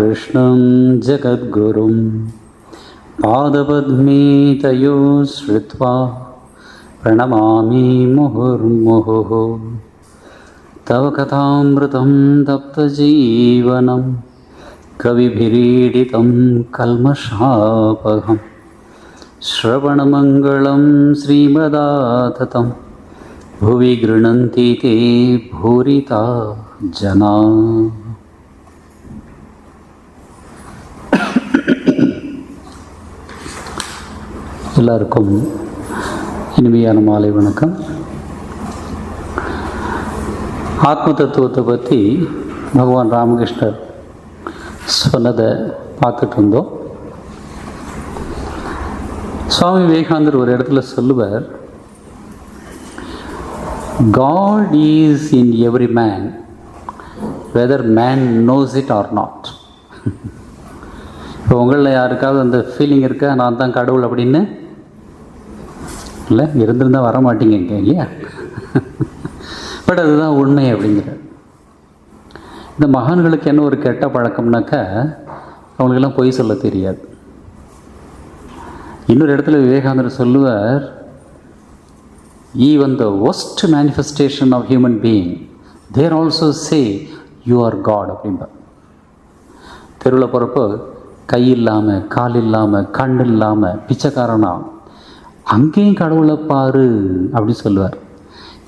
कृष्णं जगद्गुरुं पादपद्मे तयो श्रुत्वा प्रणमामि मुहुर्मुहुः। तव कथामृतं तप्तजीवनं कविभिरीडितं कल्मषापहं श्रवणमङ्गलं श्रीमदाततं भुवि गृह्णन्ति ते भूरिता जना। எல்லாருக்கும் இனிமையான மாலை வணக்கம். ஆத்ம தத்துவத்தை பற்றி பகவான் ராமகிருஷ்ணர் சொன்னதை பார்த்துட்டு இருந்தோம். சுவாமி விவேகானந்தர் ஒரு இடத்துல சொல்லுவார், God is in every man, whether man knows it or not. இப்போ உங்களில் யாருக்காவது அந்த ஃபீலிங் இருக்கா, நான் தான் கடவுள் அப்படின்னு? இல்லை, இருந்திருந்தால் வர மாட்டீங்க இங்கே, இல்லையா? பட் அதுதான் உண்மை அப்படிங்கிற. இந்த மகான்களுக்கு என்ன ஒரு கெட்ட பழக்கம்னாக்கா, அவங்களுக்கெல்லாம் பொய் சொல்ல தெரியாது. இன்னொரு இடத்துல விவேகானந்தர் சொல்லுவார், even the worst manifestation of human being, they also say you are God அப்படின்பார். தெருவில் போகிறப்போ கை இல்லாமல், கால் இல்லாமல், கண் இல்லாமல் பிச்சைக்காரனா, அங்கேயும் கடவுளை பாரு அப்படி சொல்லுவார்.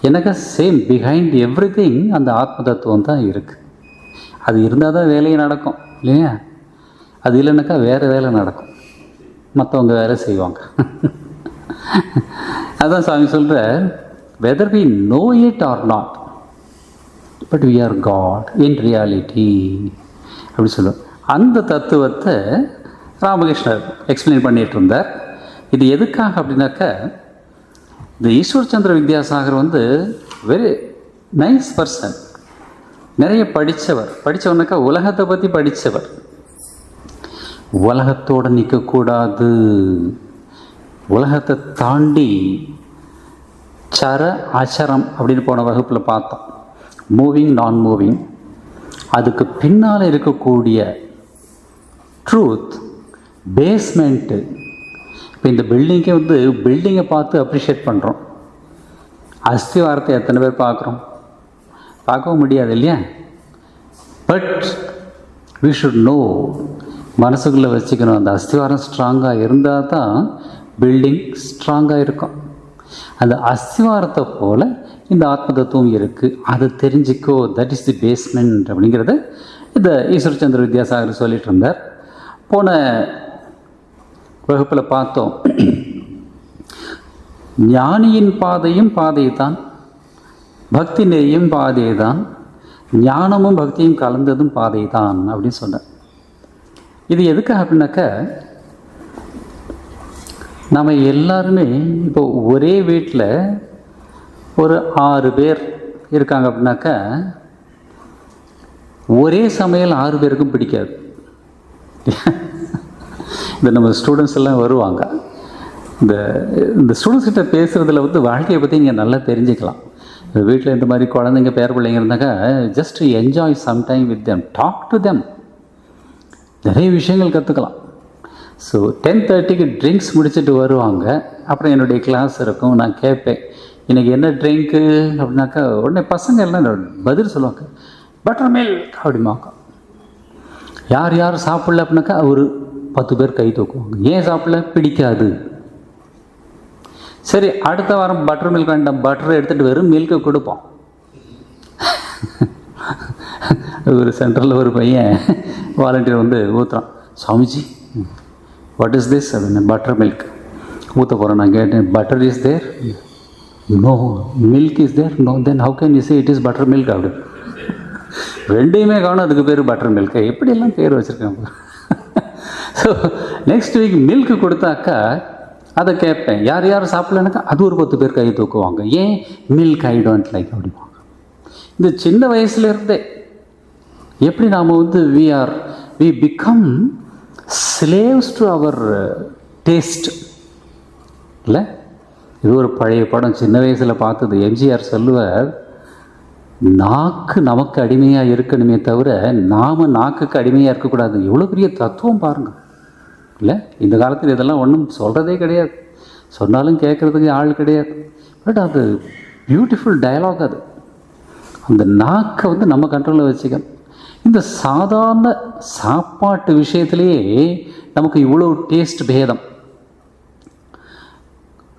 எனக்கு சேம் பிஹைண்ட் எவ்ரி திங் அந்த ஆத்ம தத்துவம் தான் இருக்குது. அது இருந்தால் தான் வேலையை நடக்கும், இல்லையா? அது இல்லைன்னாக்கா வேறு வேலை நடக்கும், மற்றவங்க வேலை செய்வாங்க. அதான் சாமி சொல்கிற, whether we know it or not, but we are God in reality அப்படி சொல்லுவார். அந்த தத்துவத்தை ராமகிருஷ்ணர் எக்ஸ்பிளைன் பண்ணிகிட்டு இருந்தார். இது எதுக்காக அப்படின்னாக்கா, இந்த ஈஸ்வர் சந்திர வித்யாசாகர் வெரி நைஸ் பர்சன், நிறைய படித்தவனாக்கா உலகத்தை பற்றி படித்தவர். உலகத்தோடு நிற்கக்கூடாது, உலகத்தை தாண்டி சர அச்சரம் அப்படின்னு போன வகுப்பில் பார்த்தோம். மூவிங் நான் மூவிங், அதுக்கு பின்னால் இருக்கக்கூடிய ட்ரூத், பேஸ்மெண்ட்டு. இப்போ இந்த பில்டிங்கை பில்டிங்கை பார்த்து அப்ரிஷியேட் பண்ணுறோம், அஸ்திவாரத்தை எத்தனை பேர் பார்க்குறோம்? பார்க்கவும் முடியாது, இல்லையா? பட் வி ஷுட் நோ, மனசுக்குள்ளே வச்சுக்கணும், அந்த அஸ்திவாரம் ஸ்ட்ராங்காக இருந்தால் தான் பில்டிங் ஸ்ட்ராங்காக இருக்கும். அந்த அஸ்திவாரத்தை போல் இந்த ஆத்ம தத்துவம் இருக்குது, அதை தெரிஞ்சிக்கோ, தட் இஸ் தி பேஸ்மெண்ட் அப்படிங்கிறத இந்த ஈஸ்வர சந்திர வித்யாசாகர் சொல்லிகிட்டு இருந்தார். போன வகுப்பில் பார்த்தோம், ஞானியின் பாதையும் பாதை தான், பக்தி நெறியும் பாதை தான், ஞானமும் பக்தியும் கலந்ததும் பாதை தான் அப்படின்னு சொன்னார். இது எதுக்காக அப்படின்னாக்கா, நம்ம எல்லாருமே இப்போ ஒரே வீட்டில் ஒரு 6 பேர் இருக்காங்க அப்படின்னாக்கா, ஒரே சமையல் 6 பேருக்கும் பிடிக்காது. இந்த நம்ம ஸ்டூடெண்ட்ஸ் எல்லாம் வருவாங்க, இந்த ஸ்டூடெண்ட்ஸ் கிட்ட பேசுகிறதுல வாழ்க்கையை பற்றி நீங்கள் நல்லா தெரிஞ்சுக்கலாம். வீட்டில் இந்த மாதிரி குழந்தைங்க பேர பிள்ளைங்க இருந்தாக்கா, just enjoy some time with them, talk to them, நிறைய விஷயங்கள் கற்றுக்கலாம். ஸோ 10:30க்கு ட்ரிங்க்ஸ் முடிச்சுட்டு வருவாங்க. அப்புறம் என்னுடைய கிளாஸ் இருக்கும், நான் கேட்பேன், இன்றைக்கி என்ன ட்ரிங்க்கு அப்படின்னாக்கா, உடனே பசங்க எல்லாம் பதில் சொல்லுவாங்க, பட்டர் மில்க் அப்படிமாக்கா. யார் யார் சாப்பிடல அப்படின்னாக்கா ஒரு 10 பேர் கை தூக்குவாங்க. ஏன் சாப்பிடல? பிடிக்காது. சரி, அடுத்த வாரம் பட்டர் மில்க் வேண்டாம், பட்டரை எடுத்துகிட்டு வெறும் மில்கை கொடுப்போம். ஒரு சென்டரில் ஒரு பையன் வாலண்டியர் ஊற்றுறான், சாமிஜி வாட் இஸ் திஸ் அப்படின்னு. பட்டர் மில்க் ஊற்ற போகிறேன். நான் கேட்டேன், butter is there? No. Milk is there? No. Then how can you say it is butter milk அப்படி? ரெண்டையுமே காணும், அதுக்கு பேர் பட்டர் மில்க். எப்படியெல்லாம் பேர் வச்சுருக்காங்க. ஸோ நெக்ஸ்ட் வீக் மில்க்கு கொடுத்தாக்கா அதை கேட்பேன், யார் யார் சாப்பிட்லனாக்கா அது ஒரு 10 பேர் கை தூக்குவாங்க. ஏன்? மில்க் ஐ டோன்ட் லைக் அப்படிவாங்க. இந்த சின்ன வயசுலேருந்தே எப்படி நாம் we become slaves to our taste இல்லை? இது ஒரு பழைய படம், சின்ன வயசில் பார்த்தது. எம்ஜிஆர் சொல்லுவார், நாக்கு நமக்கு அடிமையாக இருக்கணுமே தவிர நாம் நாக்குக்கு அடிமையாக இருக்கக்கூடாது. எவ்வளோ பெரிய தத்துவம் பாருங்கள் இல்லை? இந்த காலத்தில் இதெல்லாம் ஒன்றும் சொல்கிறதே கிடையாது, சொன்னாலும் கேட்குறதுக்கு ஆள் கிடையாது. பட் அது பியூட்டிஃபுல் டயலாக். அது அந்த நாக்கை வந்து நம்ம கண்ட்ரோலில் வச்சுக்கணும். இந்த சாதாரண சாப்பாட்டு விஷயத்துலேயே நமக்கு இவ்வளோ டேஸ்ட் பேதம்.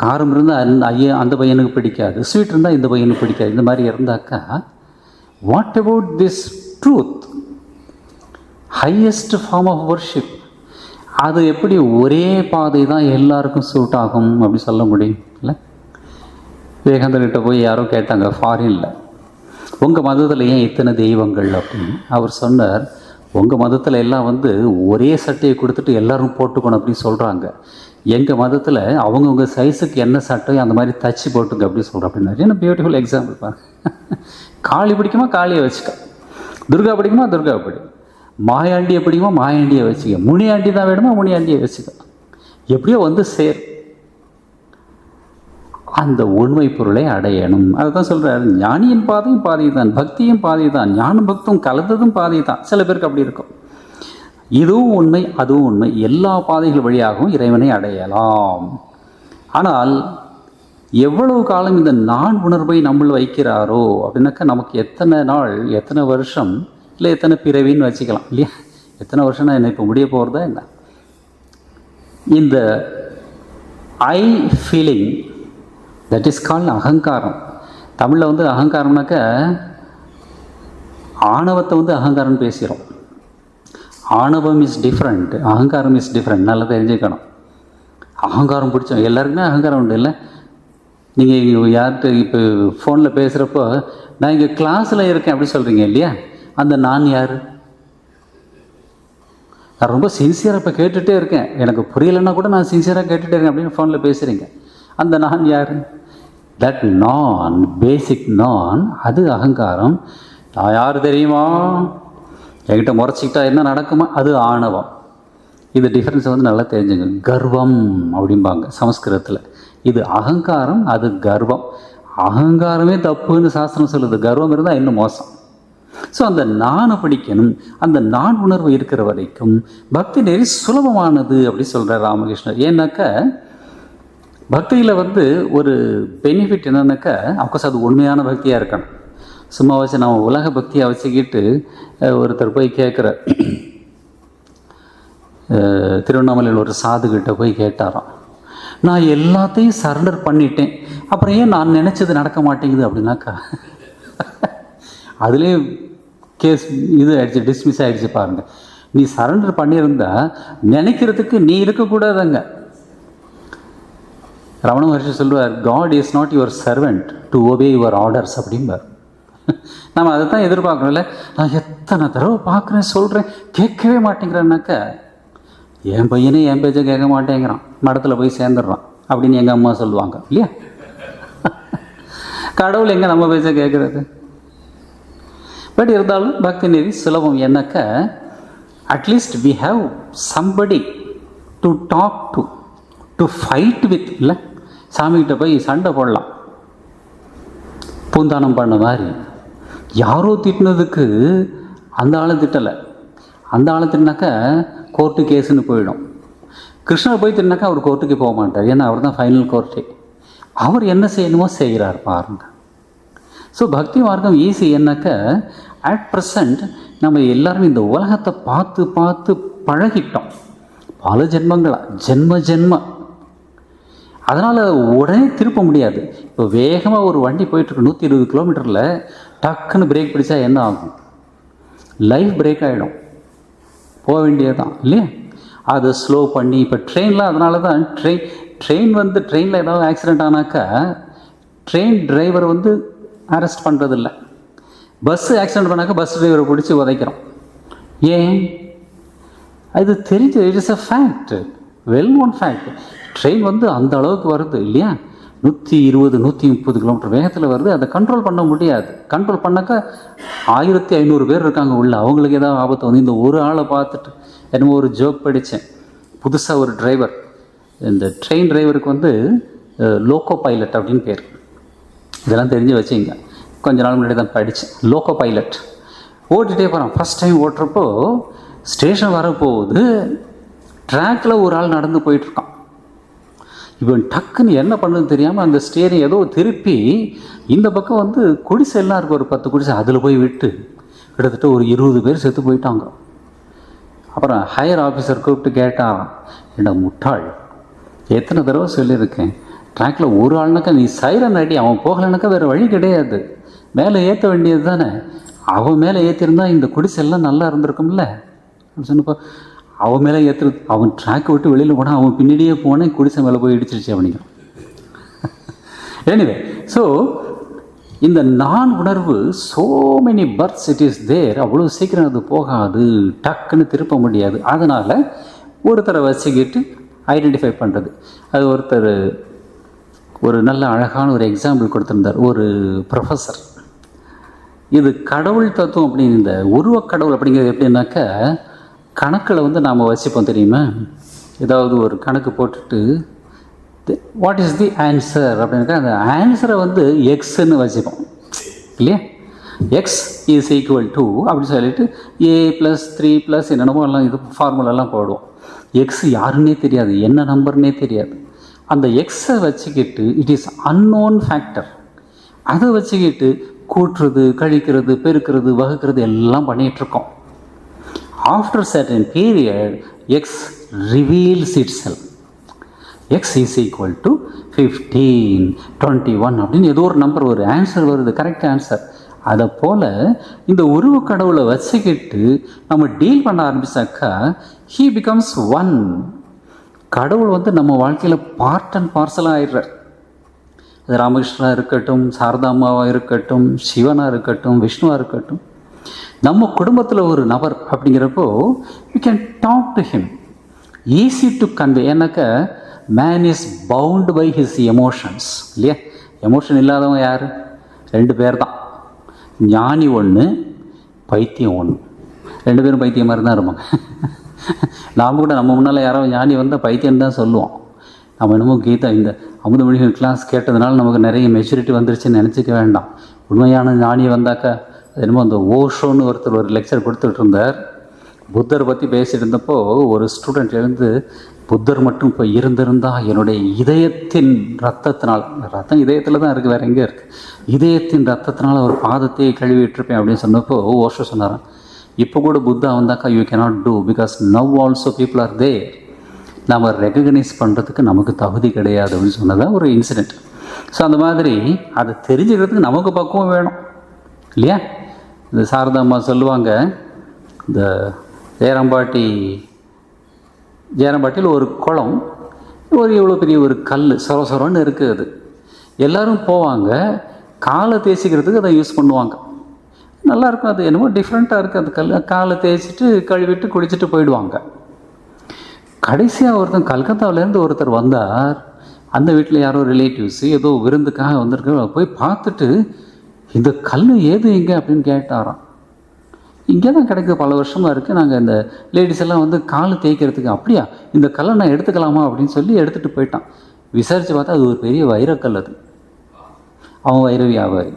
காரம் இருந்தால் அந்த பையனுக்கு பிடிக்காது, ஸ்வீட் இருந்தால் இந்த பையனுக்கு பிடிக்காது. இந்த மாதிரி இருந்தாக்கா what about this truth, highest form of worship? அது எப்படி ஒரே பாதை தான் எல்லாருக்கும் சூட் ஆகும் அப்படி சொல்ல முடியும் இல்லை? விவேகானந்தர்கிட்ட போய் யாரோ கேட்டாங்க ஃபாரினில், உங்கள் மதத்தில் ஏன் இத்தனை தெய்வங்கள் அப்படின்னு. அவர் சொன்னார், உங்கள் மதத்தில் எல்லாம் வந்து ஒரே சட்டையை கொடுத்துட்டு எல்லோரும் போட்டுக்கணும் அப்படின்னு சொல்கிறாங்க. எங்கள் மதத்தில் அவங்கவுங்க சைஸுக்கு என்ன சட்டையோ அந்த மாதிரி தச்சு போட்டுங்க அப்படின்னு சொல்கிறோம் அப்படின்னாரு. என்ன பியூட்டிஃபுல் எக்ஸாம்பிள் பாருங்க. காளி பிடிக்குமா காளியை வச்சுக்க, துர்கா பிடிக்குமா துர்கா பிடி, மாயாண்டியை பிடிக்குமா மாயாண்டியை வச்சுக்க, முனியாண்டி தான் வேணுமா முனியாண்டியை வச்சுக்க, எப்படியோ வந்து சேர் அந்த உண்மை பொருளை அடையணும். அதை தான் சொல்கிறார், ஞானியின் பாதையும் பாதை தான், பக்தியும் பாதை தான், ஞானம் பக்தும் கலந்ததும் பாதை தான். சில பேருக்கு அப்படி இருக்கும். இதுவும் உண்மை அதுவும் உண்மை, எல்லா பாதைகள் வழியாகவும் இறைவனை அடையலாம். ஆனால் எவ்வளவு காலம் இந்த நான் உணர்வை நம்மள் வைக்கிறாரோ அப்படின்னாக்கா நமக்கு எத்தனை நாள் எத்தனை வருஷம் இல்லை எத்தனை பிறவின்னு வச்சுக்கலாம் இல்லையா? எத்தனை வருஷம்னா என்ன இப்போ முடிய போகிறதா என்ன? இந்த ஐ ஃபீலிங், தட் இஸ் கால்ட் அகங்காரம். தமிழில் வந்து அகங்காரம்னாக்க ஆணவத்தை வந்து அகங்காரம்னு பேசுகிறோம். ஆணவம் இஸ் டிஃப்ரெண்ட், அகங்காரம் இஸ் டிஃப்ரெண்ட். நல்லா தெரிஞ்சுக்கணும். அகங்காரம் பிடிச்சோம் எல்லாருக்குமே அகங்காரம் உண்டு இல்லை? நீங்கள் யார்கிட்ட இப்போ ஃபோனில் பேசுகிறப்போ நான் இங்கே கிளாஸில் இருக்கேன் அப்படி சொல்கிறீங்க இல்லையா? அந்த நான் யார்? நான் ரொம்ப சின்சியராக இப்போ கேட்டுகிட்டே இருக்கேன், எனக்கு புரியலைன்னா கூட நான் சின்சியராக கேட்டுகிட்டே இருக்கேன் அப்படின்னு ஃபோனில் பேசுகிறீங்க. அந்த நான் யார்? தட் நான், பேசிக் நான், அது அகங்காரம். நான் யார் தெரியுமா, என்கிட்ட முறைச்சிக்கிட்டா என்ன நடக்குமா, அது ஆணவம். இது டிஃப்ரென்ஸ் வந்து நல்லா தெரிஞ்சுங்க. கர்வம் அப்படிம்பாங்க சமஸ்கிருதத்தில். இது அகங்காரம், அது கர்வம். அகங்காரமே தப்புன்னு சாஸ்திரம் சொல்லுது, கர்வம் இருந்தால் இன்னும் மோசம். ஸோ அந்த நானை பிடிக்கணும். அந்த நான் உணர்வு இருக்கிற வரைக்கும் பக்தி நெறி சுலபமானது அப்படி சொல்கிறார் ராமகிருஷ்ணர். ஏன்னாக்கா பக்தியில் வந்து ஒரு பெனிஃபிட் என்னன்னாக்கா, அஃப்கோர்ஸ் அது உண்மையான பக்தியாக இருக்கணும். சும்மா வச்சு நம்ம உலக பக்தியை வச்சுக்கிட்டு ஒருத்தர் போய் கேட்குற, திருவண்ணாமலையில் ஒரு சாதுக்கிட்ட போய் கேட்டாராம், நான் எல்லாத்தையும் சரண்டர் பண்ணிட்டேன், அப்புறம் ஏன் நான் நினச்சது நடக்க மாட்டேங்குது அப்படின்னாக்கா அதுலேயே கேஸ் இது ஆயிடுச்சு, டிஸ்மிஸ் ஆகிடுச்சு பாருங்கள். நீ சரண்டர் பண்ணியிருந்தா நினைக்கிறதுக்கு நீ இருக்கக்கூடாதுங்க. ரமண மகர்ஷி சொல்லுவார், God is not your servant to obey your orders அப்படிம்பார். நம்ம அதை தான் எதிர்பார்க்கணும்ல. நான் எத்தனை தடவை பார்க்குறேன் சொல்கிறேன் கேட்கவே மாட்டேங்கிறேன்னாக்கா, என் பையனே என் பேச்சை கேட்க மாட்டேங்கிறான், மடத்தில் போய் சேர்ந்துடுறான் அப்படின்னு எங்கள் அம்மா சொல்லுவாங்க இல்லையா? கடவுள் எங்கே நம்ம பேச்சை கேட்குறது? பட் இருந்தாலும் பக்தி நெறி சுலபம். என்னக்கா at least we have somebody to talk to fight with இல்லை? சாமிகிட்ட போய் சண்டை போடலாம், பூந்தானம் பண்ண மாதிரி. யாரோ திட்டினதுக்கு அந்த ஆளை திட்டலை, அந்த ஆளை திட்டினாக்கா கோர்ட்டு கேஸுன்னு போயிடும். கிருஷ்ணர் போய் திட்டினாக்கா அவர் கோர்ட்டுக்கு போக மாட்டார், ஏன்னா அவர் தான் ஃபைனல் கோர்ட்டே. அவர் என்ன செய்யணுமோ செய்கிறார் பாருங்க. ஸோ பக்தி மார்க்கம் ஈஸி. என்னக்கா அட் ப்ரெசண்ட் நம்ம எல்லாருமே இந்த உலகத்தை பார்த்து பார்த்து பழகிட்டோம் பல ஜென்மங்களா, ஜென்ம. அதனால் உடனே திருப்ப முடியாது. இப்போ வேகமாக ஒரு வண்டி போயிட்டுருக்கு 120 கிலோமீட்டரில், டக்குன்னு பிரேக் பிடிச்சா என்ன ஆகும்? லைஃப் பிரேக் ஆகிடும், போக வேண்டியது தான் இல்லையா? அதை ஸ்லோ பண்ணி இப்போ ட்ரெயின்லாம், அதனால தான் ட்ரெயின் வந்து ட்ரெயினில் ஏதாவது ஆக்சிடெண்ட் ஆனாக்கா ட்ரெயின் டிரைவர் வந்து அரெஸ்ட் பண்ணுறதில்ல. பஸ்ஸு ஆக்சிடெண்ட் பண்ணாக்கா பஸ் டிரைவரை பிடிச்சி உதைக்கிறோம். ஏன்? அது தெரிஞ்சு, it is a fact, well known fact. Train வந்து அந்த அளவுக்கு வருது இல்லையா, 120 130 கிலோமீட்டர் வேகத்தில் வருது. அதை கண்ட்ரோல் பண்ண முடியாது. கண்ட்ரோல் பண்ணாக்கா 1500 பேர் இருக்காங்க உள்ள, அவங்களுக்கு ஏதாவது ஆபத்து வந்து இந்த ஒரு ஆளை பார்த்துட்டு என்னமோ ஒரு ஜோக் படித்தேன். புதுசாக ஒரு டிரைவர், இந்த ட்ரெயின் டிரைவருக்கு வந்து லோக்கோ பைலட் அப்படின்னு பேர். இதெல்லாம் தெரிஞ்சு வச்சுங்க. கொஞ்ச நாள் முன்னாடி தான் படித்தேன். லோக்கோ பைலட் ஓட்டிகிட்டே போகிறான். ஃபஸ்ட் டைம் ஓட்டுறப்போ ஸ்டேஷன் வரப்போகுது, ட்ராக்கில் ஒரு ஆள் நடந்து போயிட்டுருக்கான். இவன் டக்குன்னு என்ன பண்ணுன்னு தெரியாமல் அந்த ஸ்டியரிங் ஏதோ திருப்பி இந்த பக்கம் வந்து குடிசை எல்லாம் இருக்குது, ஒரு 10 குடிசை, அதில் போய் விட்டு கிட்டத்தட்ட ஒரு 20 பேர் செத்து போயிட்டாங்க. அப்புறம் ஹையர் ஆஃபீஸர் கூப்பிட்டு கேட்டான், என்ன முட்டாள், எத்தனை தடவை சொல்லியிருக்கேன், ட்ராக்கில் ஒரு ஆள்னாக்கா நீ சைரன் அடி, அவன் போகலைனாக்கா வேறு வழி கிடையாது, மேலே ஏற்ற வேண்டியது தானே, அவன் மேலே ஏற்றிருந்தா இந்த குடிசெல்லாம் நல்லா இருந்திருக்கும்ல அப்படின்னு சொன்னப்போ, அவன் மேலே ஏற்றுறது, அவன் ட்ராக்கை விட்டு வெளியில் போனால் அவன் பின்னாடியே போனேன், குடிசை மேலே போய் இடிச்சிருச்சு அப்படிங்க. எனிவே, ஸோ இந்த நான் உணர்வு so many births it is there, அவ்வளோ சீக்கிரம் அது போகாது, டக்குன்னு திருப்ப முடியாது. அதனால் ஒருத்தரை வச்சுக்கிட்டு ஐடென்டிஃபை பண்ணுறது. அது ஒருத்தர் ஒரு நல்ல அழகான ஒரு எக்ஸாம்பிள் கொடுத்துருந்தார், ஒரு ப்ரொஃபஸர். இது கடவுள் தத்துவம் அப்படின்னு, இந்த உருவக்கடவுள் அப்படிங்கிறது எப்படின்னாக்கா, கணக்கில் வந்து நாம் வச்சுப்போம் தெரியுமா, ஏதாவது ஒரு கணக்கு போட்டுட்டு வாட் இஸ் தி ஆன்சர் அப்படின்னாக்கா அந்த ஆன்சரை வந்து எக்ஸ்ன்னு வச்சுப்போம் இல்லையா. எக்ஸ் இஸ் ஈக்குவல் டு அப்படின்னு சொல்லிட்டு a+3+ என்னென்னமோ எல்லாம் இது ஃபார்முலாலாம் போடுவோம். எக்ஸ் யாருன்னே தெரியாது, என்ன நம்பர்னே தெரியாது. அந்த எக்ஸை வச்சுக்கிட்டு இட் இஸ் அன்னோன் ஃபேக்டர், அதை வச்சுக்கிட்டு கூட்டுறது, கழிக்கிறது, பெருக்கிறது, வகுக்கிறது எல்லாம் பண்ணிகிட்ருக்கோம். After certain period X reveals it self. X is equal to 15, 21 அப்படின்னு ஏதோ ஒரு நம்பர், ஒரு ஆன்சர் வருது, கரெக்ட் ஆன்சர். அதை போல் இந்த உருவ கடவுளை வச்சுக்கிட்டு நம்ம டீல் பண்ண ஆரம்பித்தாக்கா ஹீ பிகம்ஸ் ஒன். கடவுள் வந்து நம்ம வாழ்க்கையில் பார்ட் அண்ட் பார்சலாக ஆயிடுறார். அது ராமகிருஷ்ணனாக இருக்கட்டும், சாரதாம்மாவாக இருக்கட்டும், சிவனாக இருக்கட்டும், விஷ்ணுவாக இருக்கட்டும், நம்ம குடும்பத்தில் ஒரு நபர் அப்படிங்கிறப்போ we can talk to him, easy to convey. ஏன்னாக்கா man is bound by his emotions இல்லையா. எமோஷன் இல்லாதவங்க யார்? 2 பேர் தான், ஞானி ஒன்று, பைத்தியம் ஒன்று. 2 பேரும் பைத்தியம் மாதிரி தான் இருப்பாங்க. நாம் கூட நம்ம முன்னால் யாரோ ஞானி வந்தால் பைத்தியம் தான் சொல்லுவோம். நம்ம என்னமோ கீதா இந்த அமுதமொழிகள் கிளாஸ் கேட்டதுனால நமக்கு நிறைய மெச்சூரிட்டி வந்துருச்சுன்னு நினச்சிக்க வேண்டாம். உண்மையான ஞானி வந்தாக்கா என்னமோ அந்த ஓஷோன்னு ஒருத்தர் ஒரு லெக்சர் கொடுத்துட்டு இருந்தார். புத்தர் பற்றி பேசிகிட்டு இருந்தப்போ ஒரு ஸ்டூடெண்ட் எழுந்து, புத்தர் மட்டும் இப்போ இருந்திருந்தால் என்னுடைய இதயத்தின் ரத்தத்தினால், ரத்தம் இதயத்தில் தான் இருக்குது, வேறு எங்கே இருக்குது, இதயத்தின் ரத்தத்தினால் ஒரு பாதத்தையே கழுவிட்டுருப்பேன் அப்படின்னு சொன்னப்போ ஓஷோ சொன்னாரான், இப்போ கூட புத்தா வந்தாக்கா you cannot do because now also people are there, நம்ம ரெகக்னைஸ் பண்ணுறதுக்கு நமக்கு தகுதி கிடையாது அப்படின்னு சொன்னதான் ஒரு இன்சிடெண்ட். ஸோ அந்த மாதிரி அதை தெரிஞ்சுக்கிறதுக்கு நமக்கு பக்குவம் வேணும் இல்லையா. இந்த சாரதாம்மா சொல்லுவாங்க, இந்த ஜெயராம்பாட்டியில் ஒரு குளம், ஒரு இவ்வளோ பெரிய ஒரு கல் சொரன்னு இருக்குது. அது எல்லோரும் போவாங்க, காலை தேய்ச்சிக்கிறதுக்கு அதை யூஸ் பண்ணுவாங்க. நல்லாயிருக்கும், அது என்னமோ டிஃப்ரெண்ட்டாக இருக்குது. அந்த காலை தேய்ச்சிட்டு கழுவிட்டு குளிச்சுட்டு போயிடுவாங்க. கடைசியாக ஒருத்தர் கல்கத்தாவிலேருந்து ஒருத்தர் வந்தார். அந்த வீட்டில் யாரோ ரிலேட்டிவ்ஸ் ஏதோ விருந்துக்காக வந்திருக்க, போய் பார்த்துட்டு இந்த கல் ஏது இங்கே அப்படின்னு கேட்டாராம். இங்கே தான் கிடைக்குது, பல வருஷமாக இருக்குது, நாங்கள் இந்த லேடிஸ் எல்லாம் வந்து கால் தேய்க்கிறதுக்கு. அப்படியா, இந்த கல்லை நான் எடுத்துக்கலாமா அப்படின்னு சொல்லி எடுத்துகிட்டு போயிட்டான். விசாரித்து பார்த்தா அது ஒரு பெரிய வைரக்கல். அது அவன் வைர வியாபாரி.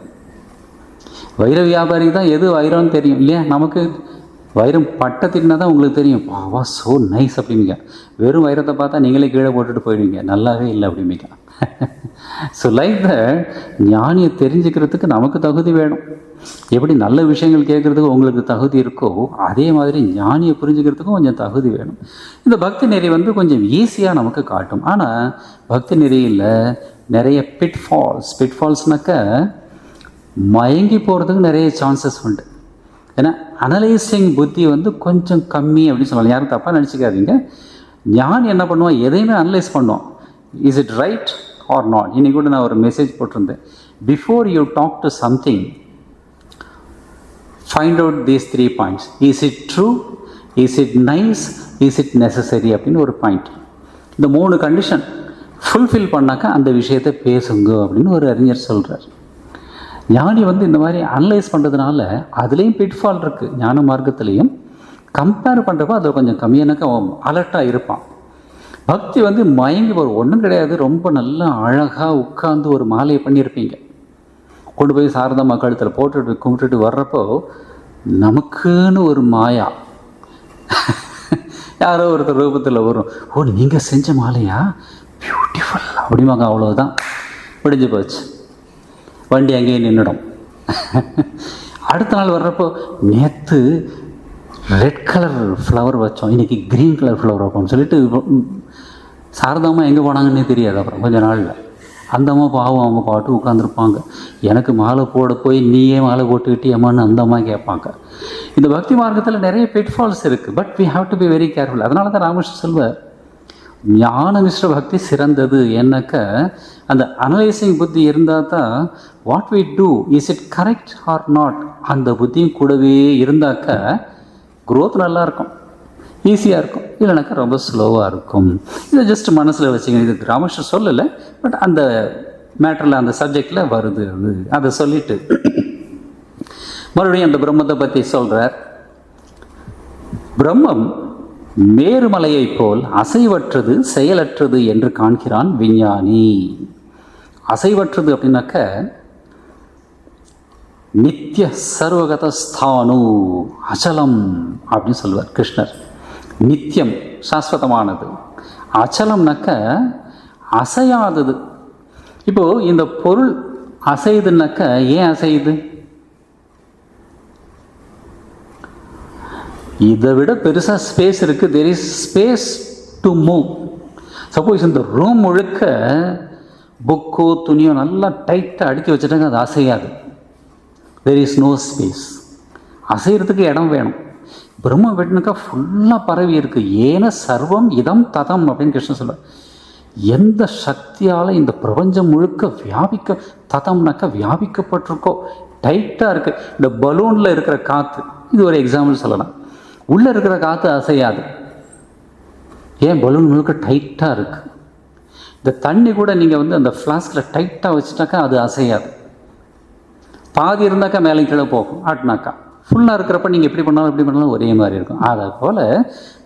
வைர வியாபாரிக்கு தான் எது வைரம்னு தெரியும் இல்லையா. நமக்கு வைரம் பட்டத்தின்னா தான் உங்களுக்கு தெரியும், வா ஸோ நைஸ் அப்படிங்க. வெறும் வைரத்தை பார்த்தா நீங்களே கீழே போட்டுட்டு போயிடுவீங்க, நல்லாவே இல்லை அப்படிம்பிக்க. ஸோ லைக் தட் ஞானியை தெரிஞ்சுக்கிறதுக்கு நமக்கு தகுதி வேணும். எப்படி நல்ல விஷயங்கள் கேட்குறதுக்கு உங்களுக்கு தகுதி இருக்கோ, அதே மாதிரி ஞானியை புரிஞ்சுக்கிறதுக்கும் கொஞ்சம் தகுதி வேணும். இந்த பக்தி நெறி வந்து கொஞ்சம் ஈஸியாக நமக்கு காட்டும். ஆனால் பக்தி நெறியில் நிறைய பிட்ஃபால்ஸ்னாக்க மயங்கி போகிறதுக்கு நிறைய சான்சஸ் உண்டு. ஏன்னா அனலைசிங் புத்தி வந்து கொஞ்சம் கம்மி அப்படின்னு சொல்லலாம். யாரும் தப்பாக நினச்சிக்காதீங்க. ஞானி என்ன பண்ணுவான், எதையுமே அனலைஸ் பண்ணுவான். Is it right or not. இன்னைக்கு கூட நான் ஒரு மெசேஜ் போட்டிருந்தேன், before you talk to something find out these 3 points. Is it true, is it nice, is it necessary அப்படின்னு ஒரு பாயிண்ட். இந்த 3 கண்டிஷன் ஃபுல்ஃபில் பண்ணாக்கா அந்த விஷயத்தை பேசுங்க அப்படின்னு ஒரு அறிஞர் சொல்கிறார். ஞானி வந்து இந்த மாதிரி அனலைஸ் பண்ணுறதுனால அதுலேயும் பிட்ஃபால் இருக்குது. ஞான மார்க்கத்துலேயும் கம்பேர் பண்ணுறப்போ அதில் கொஞ்சம் கம்மியானாக்கா அலர்ட்டாக இருப்பான். பக்தி வந்து மயங்கி வரும், ஒன்றும் கிடையாது. ரொம்ப நல்லா அழகாக உட்காந்து ஒரு மாலையை பண்ணியிருப்பீங்க, கொண்டு போய் சாரதாம்மா கழுத்தில் போட்டுட்டு கும்பிட்டுட்டு வர்றப்போ நமக்குன்னு ஒரு மாயா யாரோ ஒருத்தர் ரூபத்தில் வரும். ஓ, நீங்கள் செஞ்ச மாலையா, பியூட்டிஃபுல் அப்படிமாங்க. அவ்வளோதான், முடிஞ்சு போச்சு. வண்டி அங்கேயே நின்றுடும். அடுத்த நாள் வர்றப்போ நேற்று ரெட் கலர் ஃப்ளவர் வச்சோம், இன்றைக்கி க்ரீன் கலர் ஃப்ளவர் வைப்போம்னு சொல்லிட்டு சாரதாம்மா எங்கே போனாங்கன்னே தெரியாது. அப்புறம் கொஞ்சம் நாளில் அந்த அம்மா பாவம், அவங்க பாட்டு உட்காந்துருப்பாங்க. எனக்கு மாலை போட போய் நீயே மாலை போட்டுக்கிட்டியம்மான்னு அந்த அம்மா கேட்பாங்க. இந்த பக்தி மார்க்கத்தில் நிறைய பிட்ஃபால்ஸ் இருக்குது. But we have to be very careful. அதனால தான் ராமகிருஷ்ண சொல்வார், ஞான மிஸ்ர பக்தி சிறந்தது. என்னக்க அந்த அனலைசிங் புத்தி இருந்தால் தான் what we do is it correct or not, அந்த புத்தியும் கூடவே இருந்தாக்க க்ரோத் நல்லாயிருக்கும், ஈஸியாக இருக்கும். இல்லைனாக்கா ரொம்ப ஸ்லோவாக இருக்கும். இதை ஜஸ்ட் மனசில் வச்சுக்கணும். இது ராமகிருஷ்ணன் சொல்லலை, பட் அந்த மேட்டரில் அந்த சப்ஜெக்டில் வருது அது. அதை சொல்லிவிட்டு மறுபடியும் அந்த பிரம்மத்தை பற்றி சொல்கிறார். பிரம்மம் மேருமலையை போல் அசைவற்றது செயலற்றது என்று காண்கிறான் விஞ்ஞானி. அசைவற்றது அப்படின்னாக்க நித்திய சர்வகதஸ்தானு அச்சலம் அப்படின்னு சொல்லுவார் கிருஷ்ணர். நித்தியம் சாஸ்வதமானது, அச்சலம்னாக்க அசையாதது. இப்போது இந்த பொருள் அசையுதுன்னாக்க ஏன் அசையுது? இதை விட பெருசாக ஸ்பேஸ் இருக்குது. There is space to move. Suppose இந்த ரூம் முழுக்க புக்கோ துணியோ நல்லா டைட்டாக அடுக்கி வச்சுட்டாங்க, அது அசையாது. There is no space. அசைகிறதுக்கு இடம் வேணும். பிரம்ம வெட்டினாக்கா ஃபுல்லாக பரவி இருக்குது. ஏன சர்வம் இதம் ததம் அப்படின்னு கிருஷ்ணன் சொல்ல. எந்த சக்தியால் இந்த பிரபஞ்சம் முழுக்க வியாபிக்க, ததம்னாக்கா வியாபிக்கப்பட்டிருக்கோ, டைட்டாக இருக்குது. இந்த பலூனில் இருக்கிற காற்று, இது ஒரு எக்ஸாம்பிள் சொல்லலாம். உள்ளே இருக்கிற காற்று அசையாது. ஏன்? பலூன் முழுக்க டைட்டாக இருக்குது. இந்த தண்ணி கூட நீங்கள் வந்து அந்த ஃப்ளாஸ்கில் டைட்டாக வச்சுட்டாக்கா அது அசையாது. பாதி இருந்தாக்கா மேலே கீழே போகும், ஆட்டினாக்கா. ஃபுல்லாக இருக்கிறப்ப நீங்கள் எப்படி பண்ணாலும் எப்படி பண்ணாலும் ஒரே மாதிரி இருக்கும். அதை போல்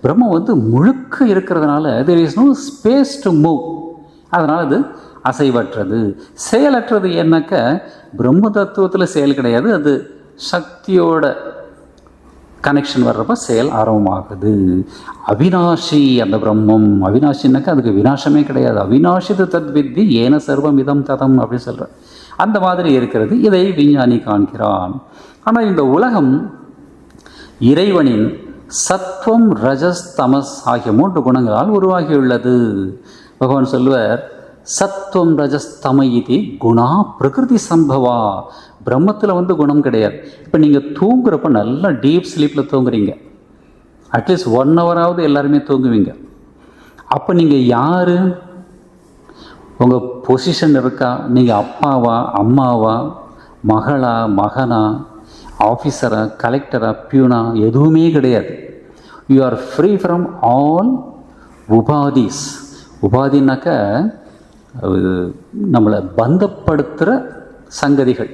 பிரம்மம் வந்து முழுக்க இருக்கிறதுனால there is no space to move. அதனால் அது அசைவற்றது. செயலற்றது என்னக்க பிரம்ம தத்துவத்தில் செயல் கிடையாது. அது சக்தியோட கனெக்ஷன் வர்றப்ப செயல் ஆரம்பமாகுது. அவினாஷி அந்த பிரம்மம். அவினாஷின்னாக்கா அதுக்கு வினாசமே கிடையாது. அவினாஷிது தத் வித்தி ஏன சர்வம் இதம் ததம் அப்படின்னு சொல்கிறார். அந்த மாதிரி இருக்கிறது. இதை விஞ்ஞானி காண்கிறான். ஆனால் இந்த உலகம் இறைவனின் சத்வம் ரஜஸ் தமஸ் ஆகிய 3 குணங்களால் உருவாகியுள்ளது. பகவான் சொல்லுவார், சத்வம் ரஜஸ் தம இது குணா பிரகிருதி சம்பவா. பிரம்மத்தில் வந்து குணம் கிடையாது. இப்போ நீங்கள் தூங்குறப்ப நல்லா டீப் ஸ்லீப்பில் தூங்குறீங்க. அட்லீஸ்ட் 1 ஹவராவது எல்லாருமே தூங்குவீங்க. அப்போ நீங்கள் யார்? உங்கள் பொசிஷன் இருக்கா? நீங்கள் அப்பாவா, அம்மாவா, மகளா, மகனா, ஆஃபீஸரா, கலெக்டரா, பியூனா? எதுவுமே கிடையாது. You are free from all உபாதிஸ். உபாதினாக்கா நம்மளை பந்தப்படுத்துகிற சங்கதிகள்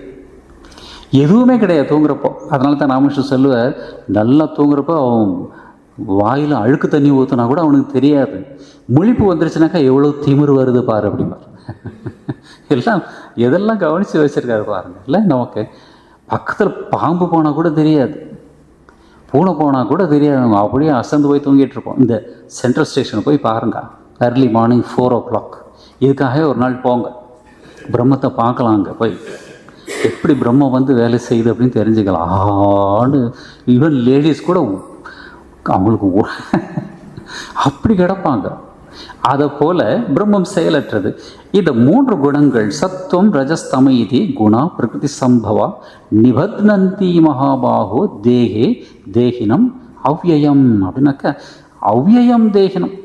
எதுவுமே கிடையாது தூங்குறப்போ. அதனால தான் ராமகிருஷ்ணன் சொல்லுவார், நல்லா தூங்குறப்போ அவன் வாயில் அழுக்கு தண்ணி ஊற்றினா கூட அவனுக்கு தெரியாது. முழிப்பு வந்துருச்சுனாக்கா எவ்வளோ திமிரு வருது பாரு அப்படிம்பார். எல்லாம் எதெல்லாம் கவனித்து வச்சுருக்காரு பாருங்க. இல்லை, நமக்கு பக்கத்தில் பாம்பு போனால் கூட தெரியாது, பூனை போனால் கூட தெரியாது. நம்ம அப்படியே அசந்து போய் தூங்கிட்டு இருப்போம். இந்த சென்ட்ரல் ஸ்டேஷனை போய் பாருங்கள், அர்லி மார்னிங் 4 o'clock. இதுக்காகவே ஒரு நாள் போங்க, பிரம்மத்தை பார்க்கலாங்க. போய் எப்படி பிரம்மம் வந்து வேலை செய்யுது அப்படின்னு தெரிஞ்சுக்கலாம். ஆன்னு ஈவன் லேடிஸ் கூட அவங்களுக்கு அப்படி கிடப்பாங்க. அதை போல பிரம்மம் செயலற்றது. இந்த 3 குணங்கள் சத்துவம் ரஜஸ்தம இது குணா பிரகிருதி சம்பவா நிபத்னந்தி மகாபாகோ தேகே தேகினம் அவ்யயம். அப்படின்னாக்க அவ்யயம் தேகினம்.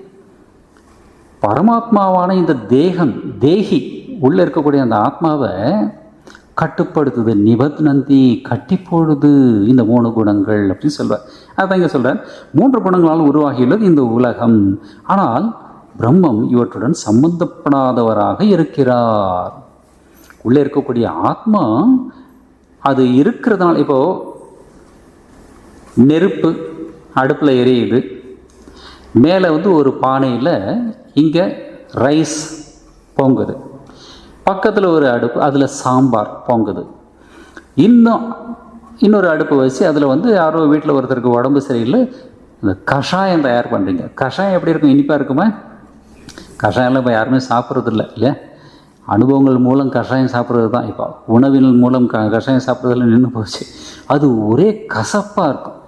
பரமாத்மாவான இந்த தேகம், தேகி உள்ளே இருக்கக்கூடிய அந்த ஆத்மாவை கட்டுப்படுத்துது. நிபத்னந்தி கட்டி போடுது இந்த 3 குணங்கள் அப்படின்னு சொல்வார். அதான் இங்கே சொல்கிறார், 3 குணங்களால் உருவாகியுள்ளது இந்த உலகம். ஆனால் பிரம்மம் இவற்றுடன் சம்பந்தப்படாதவராக இருக்கிறார். உள்ளே இருக்கக்கூடிய ஆத்மா அது இருக்கிறதுனால, இப்போது நெருப்பு அடுப்பில் எரியுது, மேலே வந்து ஒரு பானையில் இங்கே ரைஸ் பொங்குது, பக்கத்தில் ஒரு அடுப்பு அதில் சாம்பார் பொங்குது. இன்னொரு அடுப்பு வச்சு அதில் வந்து யாரோ வீட்டில் ஒருத்தருக்கு உடம்பு சரியில்லை, இந்த கஷாயம் தயார் பண்ணுறீங்க. கஷாயம் எப்படி இருக்கும்? இனிப்பாக இருக்குமா? கஷாயம்லாம் இப்போ யாருமே சாப்பிட்றதில்ல இல்லையா? அனுபவங்கள் மூலம் கஷாயம் சாப்பிட்றது தான். இப்போ உணவின் மூலம் கஷாயம் சாப்பிட்றதுல நின்று போச்சு. அது ஒரே கசப்பாக இருக்கும்.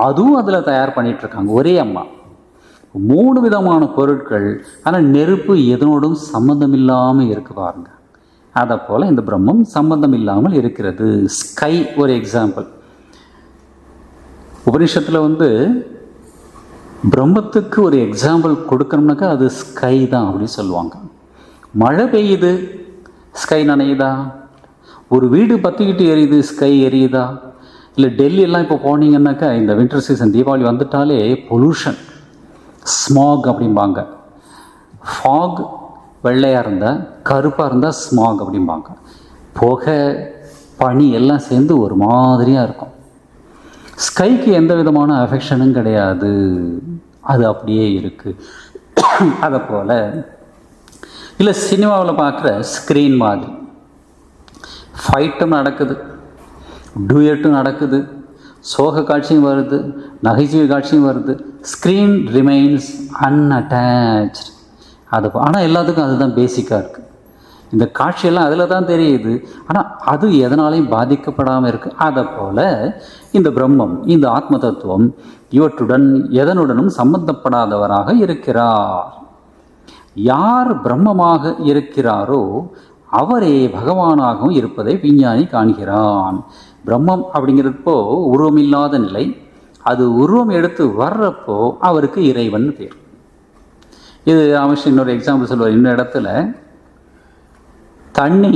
அதுவும் அதில் தயார் பண்ணிகிட்ருக்காங்க ஒரே அம்மா. 3 விதமான பொருட்கள், ஆனால் நெருப்பு எதனோடும் சம்பந்தம் இல்லாமல் இருக்கு பாருங்க. அதை போல் இந்த பிரம்மம் சம்பந்தம் இல்லாமல் இருக்கிறது. ஸ்கை ஒரு எக்ஸாம்பிள். உபனிஷத்தில் வந்து பிரம்மத்துக்கு ஒரு எக்ஸாம்பிள் கொடுக்கணும்னாக்கா அது ஸ்கை தான் அப்படின்னு சொல்லுவாங்க. மழை பெய்யுது, ஸ்கை நனையுதா? ஒரு வீடு பற்றிக்கிட்டு எரியுது, ஸ்கை எரியுதா? இல்லை டெல்லியெல்லாம் இப்போ போனீங்கன்னாக்கா இந்த வின்டர் சீசன் தீபாவளி வந்துட்டாலே பொல்யூஷன், ஸ்மாக் அப்படிம்பாங்க. ஃபாக் வெள்ளையாக இருந்தால், கருப்பாக இருந்தால் ஸ்மாக் அப்படிம்பாங்க. புகை, பனி எல்லாம் சேர்ந்து ஒரு மாதிரியாக இருக்கும். ஸ்கைக்கு எந்த விதமான அஃபெக்ஷனும் கிடையாது, அது அப்படியே இருக்குது. அதை போல் இல்லை சினிமாவில் பார்க்குற ஸ்க்ரீன் மாதிரி ஃபைட்டும் நடக்குது, டூயட்டும் நடக்குது, சோக காட்சியும் வருது, நகைச்சுவை காட்சியும் வருது. Screen remains unattached. அது ஆனால் எல்லாத்துக்கும் அதுதான் பேசிக்காக இருக்குது. இந்த காட்சியெல்லாம் அதில் தான் தெரியுது, ஆனால் அது எதனாலையும் பாதிக்கப்படாமல் இருக்குது. அதை போல் இந்த பிரம்மம், இந்த ஆத்ம தத்துவம் இவற்றுடன் எதனுடனும் சம்பந்தப்படாதவராக இருக்கிறார். யார் பிரம்மமாக இருக்கிறாரோ அவரே பகவானாகவும் இருப்பதை விஞ்ஞானி காண்கிறான். பிரம்மம் அப்படிங்கிறப்போ உருவமில்லாத நிலை, அது உருவம் எடுத்து வர்றப்போ அவருக்கு இறைவன் பேர். இது அவசியம் இன்னொரு எக்ஸாம்பிள் சொல்லுவார். இன்னொரு இடத்துல தண்ணி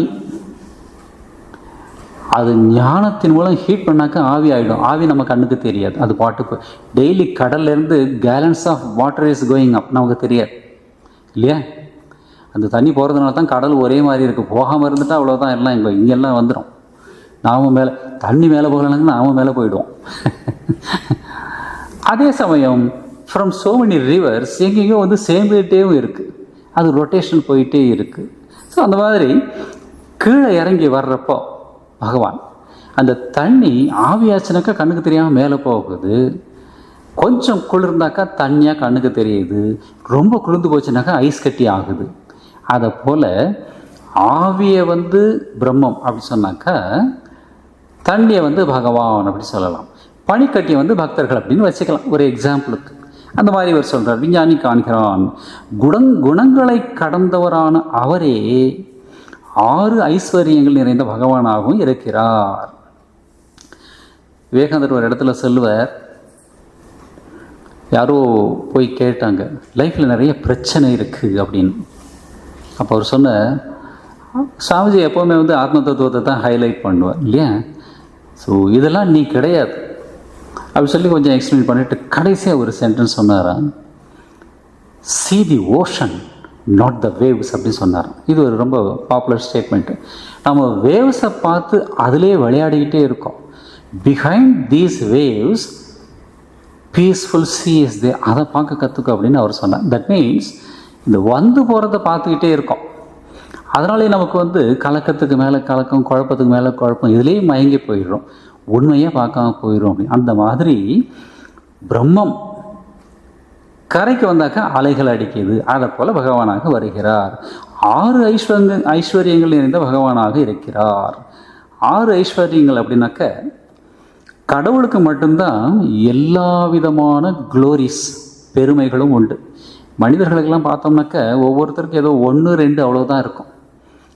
அது ஞானத்தின் மூலம் ஹீட் பண்ணாக்க ஆவி ஆகிடும். ஆவி நம்ம கண்ணுக்கு தெரியாது, அது பாட்டுக்கு டெய்லி கடல்லேருந்து gallons of water is going up, நமக்கு தெரியாது இல்லையா? அந்த தண்ணி போகிறதுனால தான் கடல் ஒரே மாதிரி இருக்குது. போகாமல் இருந்துட்டால் அவ்வளோதான், எல்லாம் இங்கெல்லாம் வந்துடும். நாம் மேலே தண்ணி மேலே போகலனாங்க நாம் மேலே போயிடுவோம். அதே சமயம் ஃப்ரம் சோ மெனி ரிவர்ஸ் எங்கேயோ வந்து சேர்ந்துகிட்டேவும் இருக்குது, அது ரொட்டேஷன் போயிட்டே இருக்குது. ஸோ அந்த மாதிரி கீழே இறங்கி வர்றப்போ பகவான் அந்த தண்ணி ஆவியாச்சுனாக்கா கண்ணுக்கு தெரியாமல் மேலே போகுது, கொஞ்சம் குளிர்ந்தாக்கா தண்ணியாக கண்ணுக்கு தெரியுது, ரொம்ப குளிர்ந்து போச்சுனாக்கா ஐஸ் கட்டி ஆகுது. அதை போல் ஆவியை வந்து பிரம்மம் அப்படி சொன்னாக்கா தண்ணியை வந்து பகவான் அப்படி சொல்லலாம், பனிக்கட்டியை வந்து பக்தர்கள் அப்படின்னு வச்சுக்கலாம் ஒரு எக்ஸாம்பிளுக்கு. அந்த மாதிரி இவர் சொல்கிறார், விஞ்ஞானி காண்கிறான் குணங்களை கடந்தவரான அவரே 6 ஐஸ்வர்யங்கள் நிறைந்த பகவானாகவும் இருக்கிறார். விவேகானந்தர் ஒரு இடத்துல சொல்லுவார், யாரோ போய் கேட்டாங்க லைஃப்பில் நிறைய பிரச்சனை இருக்குது அப்படின்னு. அப்போ அவர் சொன்ன, சாமிஜி எப்போவுமே வந்து ஆத்ம தத்துவத்தை தான் ஹைலைட் பண்ணுவார் இல்லையா? ஸோ இதெல்லாம் நீ கிடையாது அப்படி சொல்லி கொஞ்சம் எக்ஸ்பிளைன் பண்ணிவிட்டு கடைசியாக ஒரு சென்டென்ஸ் சொன்னாராம், see the ocean not the waves அப்படின்னு சொன்னாராம். இது ஒரு ரொம்ப பாப்புலர் ஸ்டேட்மெண்ட்டு. நம்ம வேவ்ஸை பார்த்து அதிலே விளையாடிக்கிட்டே இருக்கோம். Behind these waves peaceful sea is there, அதை பார்க்க கற்றுக்க அப்படின்னு அவர் சொன்னார். தட் மீன்ஸ் இந்த வந்து போகிறத பார்த்துக்கிட்டே இருக்கோம். அதனாலே நமக்கு வந்து கலக்கத்துக்கு மேலே கலக்கம், குழப்பத்துக்கு மேலே குழப்பம், இதுலேயே மயங்கி போயிடுறோம், உண்மையாக பார்க்காம போயிடும் அப்படி. அந்த மாதிரி பிரம்மம் கரைக்கு வந்தாக்கா அலைகள் அடிக்குது, அதை போல் பகவானாக வருகிறார். 6 ஐஸ்வர்யங்கள் நிறைந்த பகவானாக இருக்கிறார். 6 ஐஸ்வர்யங்கள் அப்படின்னாக்க கடவுளுக்கு மட்டும்தான் எல்லா விதமான க்ளோரிஸ் பெருமைகளும் உண்டு. மனிதர்களுக்கெல்லாம் பார்த்தோம்னாக்க ஒவ்வொருத்தருக்கும் ஏதோ 1 2 அவ்வளோதான் இருக்கும்.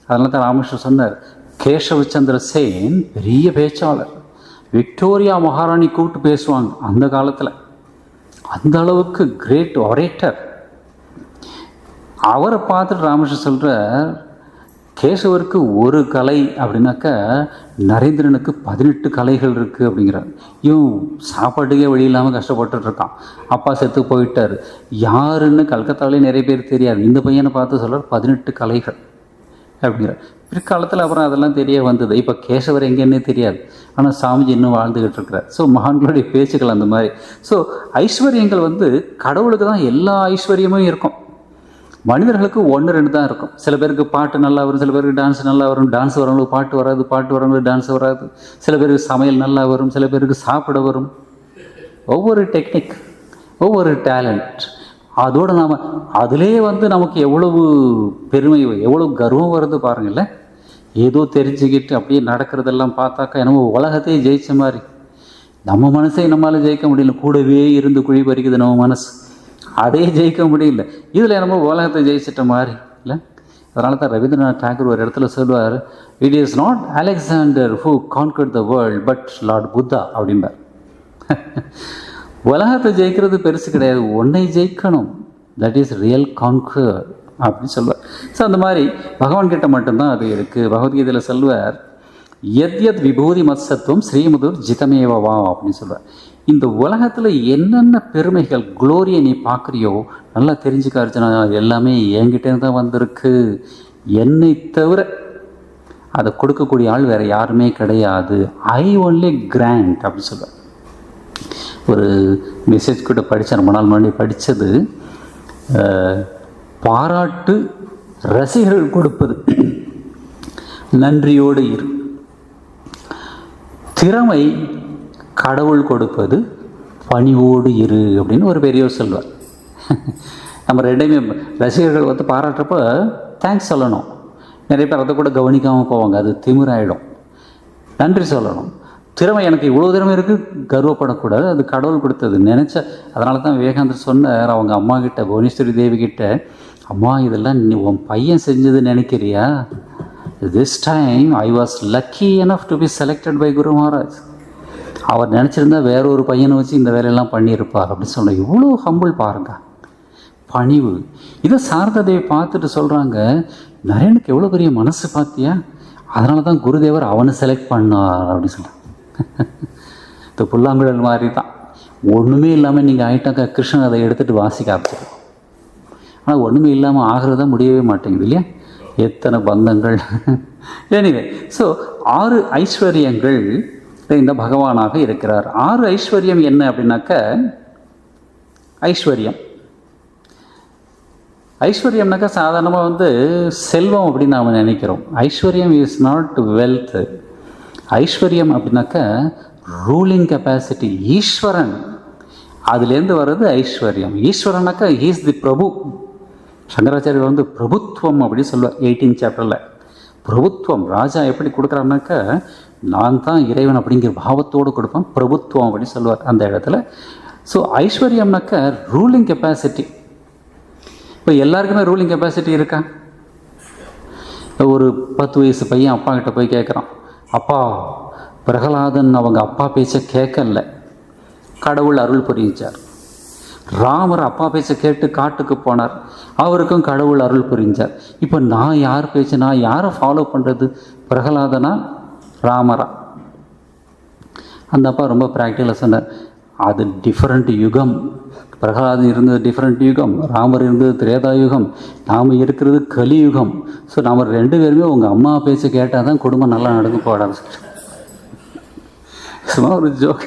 அதனால தான் ராமகிருஷ்ணன் சொன்னார், கேசவச்சந்திர சேன் பெரிய பேச்சாளர், விக்டோரியா மகாராணி கூப்பிட்டு பேசுவாங்க அந்த காலத்தில், அந்த அளவுக்கு கிரேட் ஒரேட்டர். அவரை பார்த்துட்டு ராமகிருஷ்ணன் சொல்கிற, கேசவருக்கு ஒரு கலை அப்படின்னாக்கா நரேந்திரனுக்கு 18 கலைகள் இருக்குது அப்படிங்கிறார். இவன் சாப்பாட்டுக்கே வழி இல்லாமல் கஷ்டப்பட்டுருக்கான், அப்பா செத்து போயிட்டார், யாருன்னு கல்கத்தாவிலே நிறைய பேர் தெரியாது. இந்த பையனை பார்த்து சொல்கிறார் 18 கலைகள் அப்படிங்கிறார். பிற்காலத்தில் அப்புறம் அதெல்லாம் தெரிய வந்தது. இப்போ கேசவர் எங்கேன்னே தெரியாது, ஆனால் சாமிஜி இன்னும் வாழ்ந்துக்கிட்டு இருக்கிறார். ஸோ மகான்களுடைய பேச்சுக்கள் அந்த மாதிரி. ஸோ ஐஸ்வர்யங்கள் வந்து கடவுளுக்கு தான் எல்லா ஐஸ்வர்யமும் இருக்கும். மனிதர்களுக்கு 1-2 தான் இருக்கும். சில பேருக்கு பாட்டு நல்லா வரும், சில பேருக்கு டான்ஸ் நல்லா வரும், டான்ஸ் வரவங்களுக்கு பாட்டு வராது, பாட்டு வரவங்களுக்கு டான்ஸ் வராது. சில பேருக்கு சமையல் நல்லா வரும், சில பேருக்கு சாப்பிட வரும். ஒவ்வொரு டெக்னிக், ஒவ்வொரு டேலண்ட். அதோடு நாம் அதிலே நமக்கு எவ்வளவு பெருமை, எவ்வளவு கர்வம் வருது பாருங்கள்ல. ஏதோ தெரிஞ்சுக்கிட்டு அப்படியே நடக்கிறதெல்லாம் பார்த்தாக்கா என்னமோ உலகத்தையே ஜெயித்த மாதிரி. நம்ம மனசே நம்மளால் ஜெயிக்க முடியல. கூடவே இருந்து குழி பறிக்குது நம்ம மனசு, அதே ஜெயிக்க முடியல. இதில் என்னமோ உலகத்தை ஜெயிச்சிட்ட மாதிரி இல்லை. அதனால தான் ரவீந்திரநாத் தாகூர் ஒரு இடத்துல சொல்லுவார், it is not Alexander who conquered the world but Lord Buddha அப்படிம்பார். உலகத்தை ஜெயிக்கிறது பெருசு கிடையாது, ஒன்றை ஜெயிக்கணும், தட் இஸ் ரியல் கான்கர் அப்படின்னு சொல்லுவார். ஸோ அந்த மாதிரி பகவான்கிட்ட மட்டும்தான் அது இருக்குது. பகவத்கீதையில் சொல்லுவார், எத் எத் விபூதி மத்சத்துவம் ஸ்ரீமதுர் ஜிதமேவா அப்படின்னு சொல்லுவார். இந்த உலகத்தில் என்னென்ன பெருமைகள், குளோரியை நீ பார்க்குறியோ நல்லா தெரிஞ்சுக்க அர்ஜுனா, எல்லாமே என்கிட்டேருந்து தான் வந்திருக்கு. என்னை தவிர அதை கொடுக்கக்கூடிய ஆள் வேறு யாருமே கிடையாது. ஐ ஒன்லி கிராண்ட் அப்படின்னு சொல்லுவார். ஒரு மெசேஜ் கூட படித்தேன், ரொம்ப நாள் முன்னாடி படித்தது. பாராட்டு ரசிகர்கள் கொடுப்பது, நன்றியோடு இரு. திறமை கடவுள் கொடுப்பது, பணிவோடு இரு அப்படின்னு ஒரு பெரியவர் சொல்வார். நம்ம ரெண்டையுமே ரசிகர்கள் பாராட்டுறப்ப தேங்க்ஸ் சொல்லணும். நிறைய பேர் அதை கூட கவனிக்காமல் போவாங்க, அது திமிராயிடும். நன்றி சொல்லணும். திறமை, எனக்கு இவ்வளோ திறமை இருக்குது கர்வப்படக்கூடாது, அது கடவுள் கொடுத்தது நினச்ச. அதனால தான் விவேகானந்தர் சொன்னார் அவங்க அம்மா கிட்ட, புவனேஸ்வரி தேவி கிட்ட, அம்மா இதெல்லாம் நீ உன் பையன் செஞ்சது நினைக்கிறியா? This time I was lucky enough to be selected by Guru Maharaj. அவர் நினச்சிருந்தா வேற ஒரு பையனை வச்சு இந்த வேலையெல்லாம் பண்ணியிருப்பார் அப்படின்னு சொன்ன. இவ்வளோ ஹம்பிள் பாருங்க, பணிவு. இதை சாரதா தேவி பார்த்துட்டு சொல்கிறாங்க, நரேனுக்கு எவ்வளோ பெரிய மனசு பார்த்தியா, அதனால தான் குருதேவர் அவனை செலக்ட் பண்ணார் அப்படின்னு சொல்கிறாங்க. இந்த புல்லாங்குழல் மாதிரி தான், ஒன்றுமே இல்லாமல் நீங்கள் ஆகிட்டாக்கா கிருஷ்ணன் அதை எடுத்துகிட்டு வாசிக்க ஆரம்பிச்சிடும். ஆனால் ஒன்றுமே இல்லாமல் ஆகிறது தான் முடியவே மாட்டேங்குது இல்லையா, எத்தனை பந்தங்கள். எனிவே, ஸோ 6 ஐஸ்வர்யங்கள் இந்த பகவானாக இருக்கிறார். 6 ஐஸ்வர்யம் என்ன அப்படின்னாக்க, ஐஸ்வர்யம்னாக்கா சாதாரணமாக செல்வம் அப்படின்னு நாம் நினைக்கிறோம். ஐஸ்வர்யம் இஸ் நாட் வெல்த். ஐஸ்வர்யம் அப்படின்னாக்கா ரூலிங் கெப்பாசிட்டி, ஈஸ்வரன், அதுலேருந்து வர்றது ஐஸ்வர்யம். ஈஸ்வரனாக்கா ஹீஸ் தி பிரபு. சங்கராச்சாரியர் பிரபுத்துவம் அப்படின்னு சொல்லுவார் 18th சாப்டரில். பிரபுத்துவம், ராஜா எப்படி கொடுக்குறாருனாக்கா நான் தான் இறைவன் அப்படிங்கிற பாவத்தோடு கொடுப்பேன், பிரபுத்துவம் அப்படின்னு சொல்லுவார் அந்த இடத்துல. ஸோ ஐஸ்வர்யம்னாக்கா ரூலிங் கெப்பாசிட்டி. இப்போ எல்லாருக்குமே ரூலிங் கெப்பாசிட்டி இருக்கா? ஒரு 10 வயசு பையன் அப்பா கிட்ட போய் கேட்குறான், அப்பா பிரகலாதன் அவங்க அப்பா பேச்சை கேட்கல, கடவுள் அருள் புரிஞ்சார். ராமர் அப்பா பேச்சை கேட்டு காட்டுக்கு போனார், அவருக்கும் கடவுள் அருள் புரிஞ்சார். இப்போ நான் யார் பேச்சு, நான் யாரை ஃபாலோ பண்ணுறது, பிரகலாதனா ராமரா? அந்த அப்பா ரொம்ப ப்ராக்டிக்கலாக சொன்னார், அது டிஃப்ரெண்ட் யுகம். பிரகலாதன் இருந்தது டிஃப்ரெண்ட் யுகம், ராமர் இருந்தது திரேதா யுகம், நாம் இருக்கிறது கலியுகம். ஸோ நாம் 2 பேருமே உங்கள் அம்மா பேச்சு கேட்டால் தான் குடும்பம் நல்லா நடந்து போடாது. சும்மா ஒரு ஜோக்.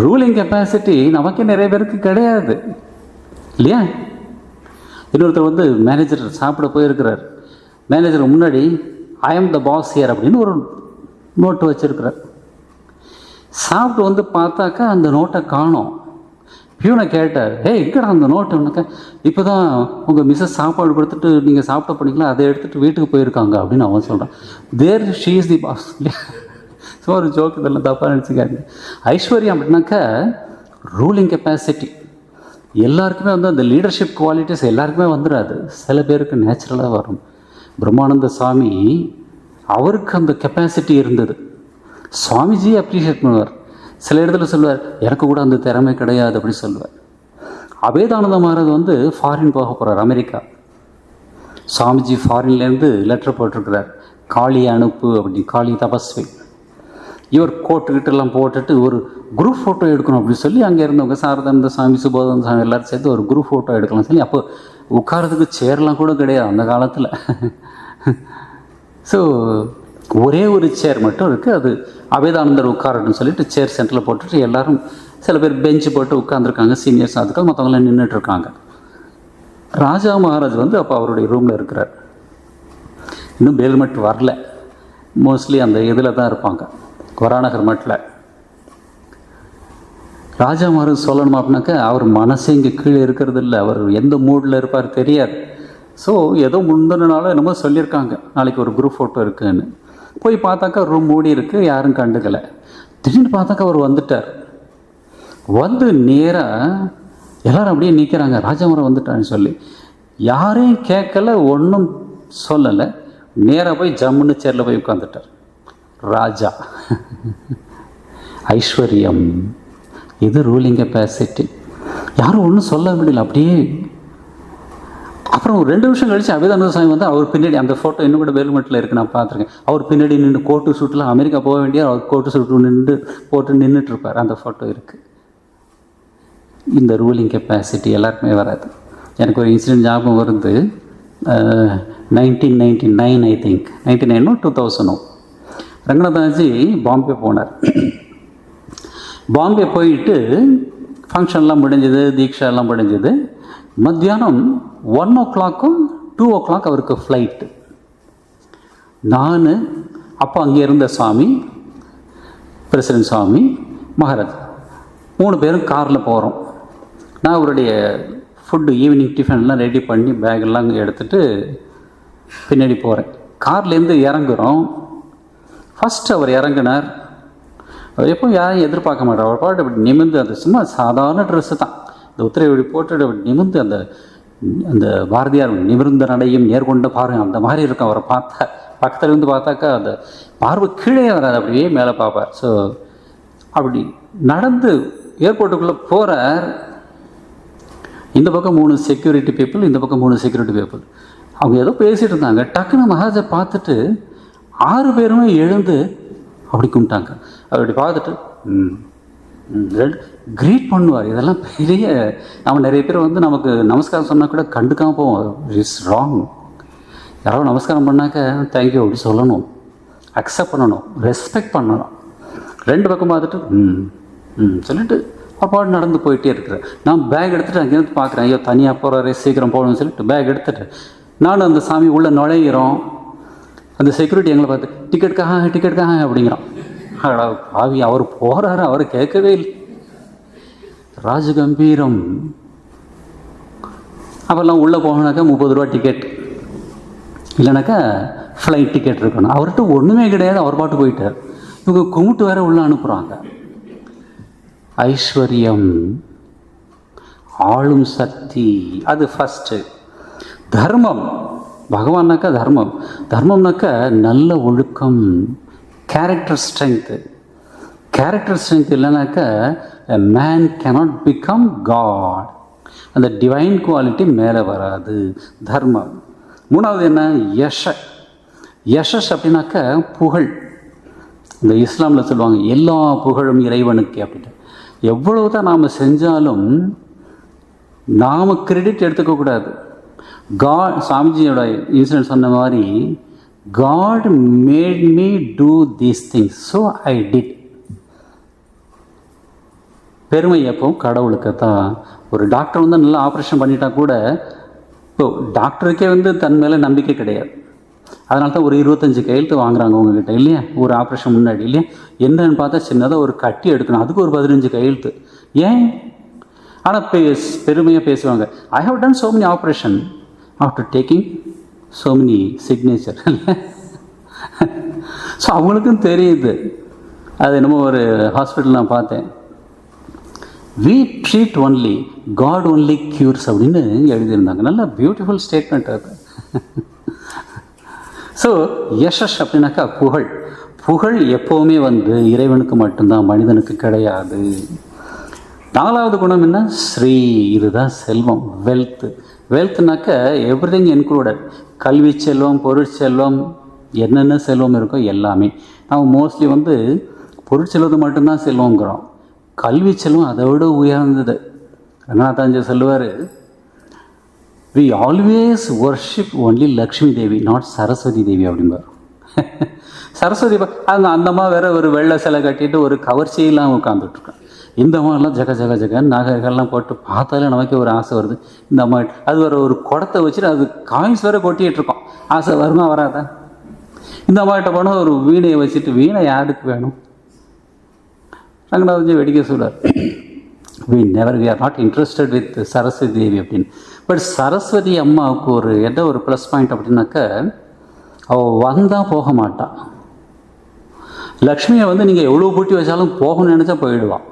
ரூலிங் கெப்பாசிட்டி நமக்கு நிறைய பேருக்கு கிடையாது இல்லையா? இன்னொருத்தர் மேனேஜர் சாப்பிட போயிருக்கிறார். மேனேஜர் முன்னாடி I am the boss here அப்படின்னு ஒரு நோட்டு வச்சுருக்கிறார். சாப்பிட்டு பார்த்தாக்கா அந்த நோட்டை காணோம். பியூனை கேட்டார், எங்கடா அந்த நோட்டுனாக்கா, இப்போ தான் உங்கள் மிஸ்ஸஸ் சாப்பாடு கொடுத்துட்டு நீங்கள் சாப்பிட போனீங்களா, அதை எடுத்துகிட்டு வீட்டுக்கு போயிருக்காங்க அப்படின்னு அவன் சொல்கிறான். There she is the boss. So ஒரு ஜோக், இதெல்லாம் தப்பாக நினச்சிக்காங்க. ஐஸ்வர்யம் அப்படின்னாக்கா ரூலிங் கெப்பாசிட்டி. எல்லாருக்குமே அந்த லீடர்ஷிப் குவாலிட்டிஸ் எல்லாருக்குமே வந்துடாது, சில பேருக்கு நேச்சுரலாக வரும். பிரம்மானந்த சுவாமி அவருக்கு அந்த கெப்பாசிட்டி இருந்தது. சுவாமிஜி அப்ரிஷியேட் பண்ணுவார். சில இடத்துல சொல்லுவார், எனக்கு கூட அந்த திறமை கிடையாது அப்படின்னு சொல்லுவார். அபேதானந்த மகாராஜ் ஃபாரின் போக போகிறார், அமெரிக்கா. சுவாமிஜி ஃபாரின்லேருந்து லெட்டர் போட்டிருக்கிறார், காளி அனுப்பு அப்படி, காளி தபஸ்வி. இவர் கோட்டுக்கிட்டெல்லாம் போட்டுட்டு ஒரு குரூப் ஃபோட்டோ எடுக்கணும் அப்படின்னு சொல்லி அங்கே இருந்தவங்க சாரதானந்த சாமி, சுபோதன சாமி எல்லோரும் சேர்த்து ஒரு குரூப் ஃபோட்டோ எடுக்கலாம் சொல்லி, அப்போ உட்காரத்துக்கு சேர்லாம் கூட கிடையாது அந்த காலத்தில். ஸோ ஒரே ஒரு சேர் மட்டும் இருக்குது, அது அபேதானந்தர் உட்காரட்டுன்னு சொல்லிட்டு சேர் சென்டரில் போட்டுட்டு எல்லோரும், சில பேர் பெஞ்சு போட்டு உட்காந்துருக்காங்க, சீனியர்ஸ், அதுக்காக மற்றவங்களாம் நின்றுட்டுருக்காங்க. ராஜா மகாராஜ் வந்து அப்போ அவருடைய ரூமில் இருக்கிறார். இன்னும் பேல்மெட் வரல. மோஸ்ட்லி அந்த இதில் தான் இருப்பாங்க, வராநகர் மட்டில். ராஜா மகாராஜ் சொல்லணும் அப்படின்னாக்கா அவர் மனசே இங்கே கீழே இருக்கிறது இல்லை. அவர் எந்த மூடில் இருப்பார் தெரியாது. ஸோ ஏதோ முந்தின நாளும் என்னமோ சொல்லியிருக்காங்க, நாளைக்கு ஒரு குரூப் ஃபோட்டோ இருக்குதுன்னு. போய் பார்த்தாக்கா ரூம் மூடி இருக்குது, யாரும் கண்டுக்கலை. திடீர்னு பார்த்தாக்கா அவர் வந்துட்டார். வந்து நேராக எல்லோரும் அப்படியே நிற்கிறாங்க, ராஜாமரம் வந்துட்டான்னு சொல்லி. யாரையும் கேட்கல, ஒன்றும் சொல்லலை. நேராக போய் ஜம்முன்னு சேரில் போய் உட்காந்துட்டார் ராஜா. ஐஸ்வர்யம், இது ரூலிங் கெப்பாசிட்டி. யாரும் ஒன்றும் சொல்ல முடியல. அப்படியே அப்புறம் ஒரு 2 நிமிஷம் கழிச்சு அபிதானந்த சாமி வந்து அவர் பின்னாடி, அந்த ஃபோட்டோ இன்னும் கூட வேலுமட்டில் இருக்குது, நான் பார்த்துருக்கேன். அவர் பின்னாடி நின்று கோட்டு சூட்டில் அமெரிக்கா போக வேண்டிய அவர் கோட்டு சூட்டு போட்டு நின்றுட்டுருப்பார். அந்த ஃபோட்டோ இருக்குது. இந்த ரூலிங் கெப்பாசிட்டி எல்லாருக்குமே வராது. எனக்கு ஒரு இன்சிடென்ட் ஞாபகம் வருது. 1999 ஐ திங்க், 99 2000 ரங்கநாதாஜி பாம்பே போனார். பாம்பே போயிட்டு ஃபங்க்ஷன்லாம் முடிஞ்சது, தீட்சா எல்லாம் முடிஞ்சது. மத்தியானம் 1 o'clock 2 o'clock அவருக்கு ஃப்ளைட்டு. நான் அப்போ அங்கே இருந்த சுவாமி, பிரசிடென்ட் சுவாமி, மகாராஜ் 3 பேரும் காரில் போகிறோம். நான் அவருடைய ஃபுட்டு ஈவினிங் டிஃபன்லாம் ரெடி பண்ணி பேக்கெல்லாம் எடுத்துகிட்டு பின்னாடி போகிறேன். கார்லேருந்து இறங்குறோம். ஃபஸ்ட்டு அவர் இறங்கினார். அவர் எப்போ யாரையும் எதிர்பார்க்க மாட்டார். அவர் பாட்டு அப்படி நிமிர்ந்து, அந்த சும்மா சாதாரண ட்ரெஸ்ஸு தான், இந்த உத்திரையொடி போட்டுட்டு அப்படி நிமிர்ந்து, அந்த அந்த பாரதியார் நிமிர்ந்த நடையும் நேர்கொண்ட பாருங்க அந்த மாதிரி இருக்கும். அவரை பார்த்தா பக்கத்தில் இருந்து பார்த்தாக்கா அந்த பார்வை கீழே வராது, அப்படியே மேலே பார்ப்பார். ஸோ அப்படி நடந்து ஏர்போர்ட்டுக்குள்ளே போகிறார். இந்த பக்கம் 3 செக்யூரிட்டி பீப்புள், இந்த பக்கம் 3 செக்யூரிட்டி பீப்புள். அவங்க ஏதோ பேசிகிட்டு இருந்தாங்க. டக்குன்னு மகாராஜை பார்த்துட்டு 6 பேருமே எழுந்து அப்படி கும்பிட்டாங்க. அப்படி பார்த்துட்டு க்ரீட் பண்ணுவார். இதெல்லாம் பெரிய, நம்ம நிறைய பேர் வந்து நமக்கு நமஸ்காரம் சொன்னால் கூட கண்டுக்காமல் போவோம். It's wrong. யாரோ நமஸ்காரம் பண்ணாக்க தேங்க்யூ அப்படி சொல்லணும், அக்செப்ட் பண்ணணும், ரெஸ்பெக்ட் பண்ணணும். 2 பக்கம் பார்த்துட்டு சொல்லிட்டு அப்பாடு நடந்து போயிட்டே இருக்கிறேன். நான் பேக் எடுத்துகிட்டு அங்கேருந்து பார்க்குறேன். ஐயோ தனியாக போகிறாரு, சீக்கிரம் போகணும்னு சொல்லிட்டு பேக் எடுத்துகிட்டு நானும் அந்த சாமி உள்ளே நுழையிறோம். அந்த செக்யூரிட்டி எங்களை பார்த்து டிக்கெட்டுக்காக அப்படிங்கிறான். பாவி, அவர் போகிறாரு, அவர் கேட்கவே இல்லை. ராஜகம்பீரம். அப்போல்லாம் உள்ளே போகணுனாக்கா 30 ரூபா டிக்கெட், இல்லைனாக்கா ஃப்ளைட் டிக்கெட் இருக்கணும். அவர்கிட்ட ஒன்றுமே கிடையாது, அவர் பாட்டு போயிட்டார். இவங்க கும்பிட்டு வேற உள்ளே அனுப்புகிறாங்க. ஐஸ்வர்யம், ஆளும் சக்தி, அது ஃபஸ்ட்டு. தர்மம், பகவான்னாக்கா தர்மம். தர்மம்னாக்கா நல்ல ஒழுக்கம், கேரக்டர் ஸ்ட்ரென்த்து. கேரக்டர் ஸ்ட்ரென்த் இல்லைனாக்கா மேன் கேனாட் பிகம் காட். அந்த டிவைன் குவாலிட்டி மேலே வராது. தர்மம். 3வது என்ன? யஷஸ் அப்படின்னாக்கா புகழ். இந்த இஸ்லாமில் சொல்லுவாங்க எல்லா புகழும் இறைவனுக்கு அப்படின்ட்டு. எவ்வளவு தான் நாம் செஞ்சாலும் நாம் கிரெடிட் எடுத்துக்கக்கூடாது. காட், சாமிஜியோட இன்சிடென்ட் சொன்ன மாதிரி, God made me do these things, so I did. பெருமை எப்பவும் கடவுளுக்கு தான். ஒரு டாக்டர் வந்து நல்லா ஆப்ரேஷன் பண்ணிட்டா கூட இப்போ டாக்டருக்கே வந்து தன் மேலே நம்பிக்கை கிடையாது. அதனால தான் ஒரு 25 கையெழுத்து வாங்குறாங்க உங்ககிட்ட, இல்லையா? ஒரு ஆப்ரேஷன் முன்னாடி, இல்லையா? என்னன்னு பார்த்தா சின்னதாக ஒரு கட்டி எடுக்கணும், அதுக்கு ஒரு 15 கையெழுத்து. ஏன்? ஆனால் பெருமையாக பேசுவாங்க, I have done so many operation after taking so many signature. So அவங்களுக்கும் தெரியுது. அது என்னமோ ஒரு ஹாஸ்பிட்டல் நான் பார்த்தேன், we treat only, God only cures அப்படின்னு எழுதியிருந்தாங்க. நல்ல பியூட்டிஃபுல் ஸ்டேட்மெண்ட் அது. ஸோ யஷஸ் அப்படின்னாக்கா புகழ். புகழ் எப்போவுமே வந்து இறைவனுக்கு மட்டும்தான், மனிதனுக்கு கிடையாது. 4வது குணம் என்ன? ஸ்ரீ. இதுதான் செல்வம், வெல்த். வெல்த்னாக்க எவ்ரிதிங் இன்க்ளூடட். கல்வி செல்வம், பொருட்செல்வம், என்னென்ன செல்வம் இருக்கோ எல்லாமே. நம்ம மோஸ்ட்லி வந்து பொருட்செல்வத்தை மட்டும்தான் செல்வங்கிறோம். கல்வி செல்வம் அதை விட உயர்ந்தது. ரங்கநாதாஞ்சி சொல்லுவார், we always worship only Lakshmi Devi, not Saraswati Devi அப்படிம்பார். சரஸ்வதி அந்த அந்தம்மா வேற ஒரு வெள்ளை சிலை கட்டிட்டு ஒரு கவர்ச்சியெல்லாம் உட்காந்துட்ருக்கேன். இந்த மாதிரிலாம் ஜக ஜக ஜகன்னு நகைகள்லாம் போட்டு பார்த்தாலே நமக்கே ஒரு ஆசை வருது. இந்த அம்மா அது ஒரு குடத்தை வச்சுட்டு அது காயின்ஸ் வேறு கொட்டிகிட்டு இருக்கோம். ஆசை வருமா வராதா? இந்த அம்மாகிட்ட போனால் ஒரு வீணையை வச்சுட்டு, வீணை யாருக்கு வேணும்? ரங்கநாதஜி வெடிக்க சொல்றார், we are not interested with Saraswati Devi அப்படின்னு. பட் சரஸ்வதி அம்மாவுக்கு ஒரு ப்ளஸ் பாயிண்ட் அப்படின்னாக்க, அவள் வந்தால் போக மாட்டாள். லக்ஷ்மியை நீங்கள் எவ்வளோ பூட்டி வச்சாலும் போகணும்னு நினச்சா போயிடுவான்.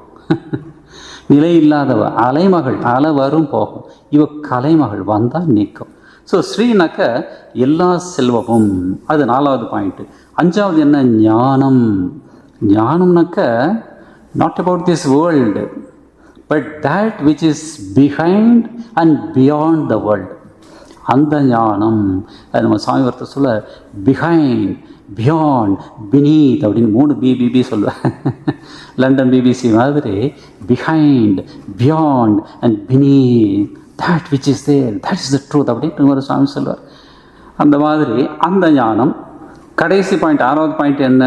நிலை இல்லாதவ, அலைமகள், அலை வரும் போகும். இவ கலைமகள், வந்தால் நிற்கும். ஸோ ஸ்ரீனாக்க எல்லா செல்வமும், அது 4வது பாயிண்ட்டு. 5வது என்ன? ஞானம். ஞானம்னாக்க not about this world, but that which is behind and beyond the world. அந்த ஞானம், அது நம்ம சாமி வார்த்தை சொல்ல, பிஹைண்ட், பியாண்ட், பினீத் அப்படின்னு 3 பிபிபி சொல்லுவேன். லண்டன் பிபிசி மாதிரி behind, beyond and beneath, that which is there, that is the truth அப்படின்னு ஒரு சாமி சொல்லுவார். அந்த மாதிரி அந்த ஞானம். கடைசி பாயிண்ட், 6வது பாயிண்ட் என்ன?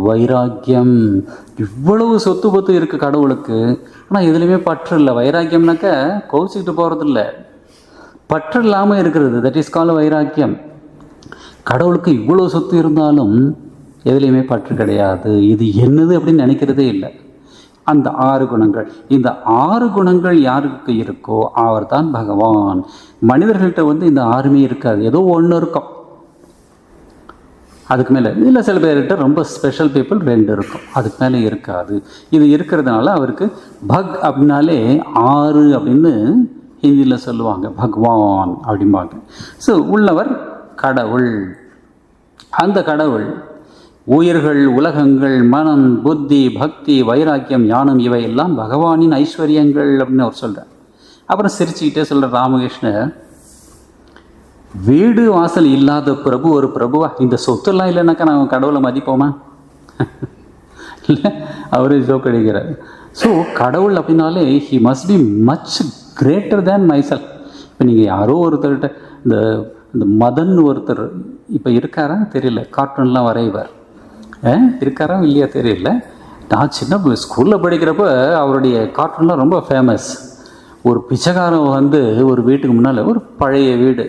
வைராக்கியம். இவ்வளவு சொத்து பத்து இருக்குது கடவுளுக்கு, ஆனால் எதுலையுமே பற்று இல்லை. வைராக்கியம்னாக்க கோச்சிக்கிட்டு போகிறதில்ல, பற்று இல்லாமல் இருக்கிறது. தட் இஸ் கால் வைராக்கியம். கடவுளுக்கு இவ்வளோ சொத்து இருந்தாலும் எதுலேயுமே பற்று கிடையாது. இது என்னது அப்படின்னு நினைக்கிறதே இல்லை. அந்த 6 குணங்கள், இந்த 6 குணங்கள் யாருக்கு இருக்கோ அவர் தான் பகவான். மனிதர்கள்ட்ட இந்த 6மே இருக்காது, ஏதோ ஒன்று இருக்கும், அதுக்கு மேலே இல்லை. சில பேர்கிட்ட ரொம்ப ஸ்பெஷல் பீப்புள் 2 இருக்கும், அதுக்கு மேலே இருக்காது. இது இருக்கிறதுனால அவருக்கு பக் அப்படின்னாலே 6 அப்படின்னு ஹிந்தியில் சொல்லுவாங்க, பகவான் அப்படிம்பாங்க. ஸோ உள்ளவர் கடவுள். அந்த கடவுள் உயிர்கள், உலகங்கள், மனம், புத்தி, பக்தி, வைராக்கியம், ஞானம் இவை எல்லாம் பகவானின் ஐஸ்வர்யங்கள் அப்படின்னு அவர் சொல்கிறார். அப்புறம் சிரிச்சுக்கிட்டே சொல்கிற ராமகிருஷ்ணர், வீடு வாசல் இல்லாத பிரபு ஒரு பிரபுவா? இந்த சொத்துலாம் இல்லைனாக்கா நான் கடவுளை மதிப்போமா? இல்லை, அவரே ஜோக் அடிக்கிறார். ஸோ கடவுள் அப்படின்னாலே he must be much greater than myself. இப்போ நீங்கள் யாரோ ஒருத்தர்கிட்ட இந்த மதன் ஒருத்தர் இப்போ இருக்காரா தெரியல, கார்ட்டூன்லாம் வரைவார், இருக்காரா இல்லையா தெரியல. நான் சின்ன ஸ்கூலில் படிக்கிறப்ப அவருடைய கார்ட்டூன்லாம் ரொம்ப ஃபேமஸ். ஒரு பிச்சைக்காரன் ஒரு வீட்டுக்கு முன்னால், ஒரு பழைய வீடு,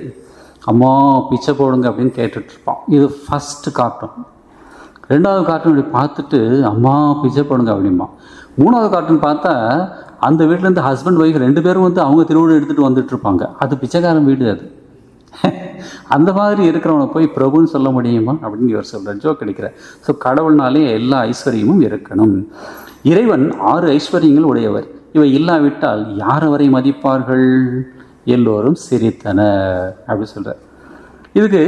அம்மா பிச்சை போடுங்க அப்படின்னு கேட்டுட்ருப்பான். இது ஃபஸ்ட்டு கார்ட்டூன். 2வது கார்ட்டூன் இப்படி பார்த்துட்டு அம்மா பிச்சை போடுங்க அப்படிமா. 3வது கார்ட்டூன் பார்த்தா அந்த வீட்டிலேருந்து ஹஸ்பண்ட் ஒய்ஃப் 2 பேரும் அவங்க திருவிழா எடுத்துகிட்டு வந்துட்டுருப்பாங்க. அது பிச்சைக்காரன் வீடு அது. அந்த மாதிரி இருக்கிறவனை போய் பிரபுன்னு சொல்ல முடியுமா அப்படின்னு இவர் சொல்கிறார், ஜோக் அடிக்கிறார். ஸோ கடவுள்னாலே எல்லா ஐஸ்வர்யமும் இருக்கணும். இறைவன் 6 ஐஸ்வர்யங்கள் உடையவர். இவை இல்லாவிட்டால் யார் அவரை மதிப்பார்கள்? எல்லோரும் சிரித்தனர் அப்படி சொல்கிறார். இதுக்கு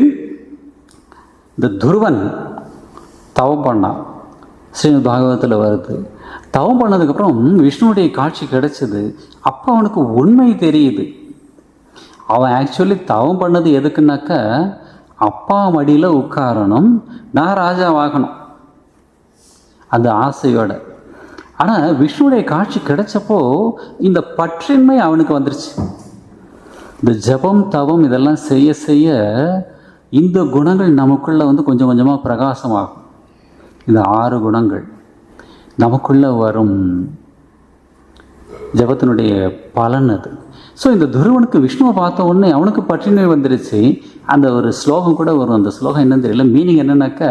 இந்த துருவன் தவம் பண்ணான், ஸ்ரீமத் பாகவதத்தில் வருது. தவம் பண்ணதுக்கப்புறம் விஷ்ணுவுடைய காட்சி கிடைச்சது. அப்போ அவனுக்கு உண்மை தெரியுது. அவன் ஆக்சுவலி தவம் பண்ணது எதுக்குன்னாக்க, அப்பா மடியில் உட்காரணும், நான் ராஜாவாகணும், அந்த ஆசையோட. ஆனால் விஷ்ணுவுடைய காட்சி கிடைச்சப்போ இந்த பற்றின்மை அவனுக்கு வந்துருச்சு. இந்த ஜபம் தவம் இதெல்லாம் செய்ய செய்ய இந்த குணங்கள் நமக்குள்ளே கொஞ்சம் கொஞ்சமாக பிரகாசமாகும். இந்த 6 குணங்கள் நமக்குள்ளே வரும் ஜபத்தினுடைய பலன் அது. ஸோ இந்த துருவனுக்கு விஷ்ணுவை பார்த்த உடனே அவனுக்கு பற்றின்மை வந்துருச்சு. அந்த ஒரு ஸ்லோகம் கூட வரும். அந்த ஸ்லோகம் என்னன்னு தெரியல, மீனிங் என்னன்னாக்க,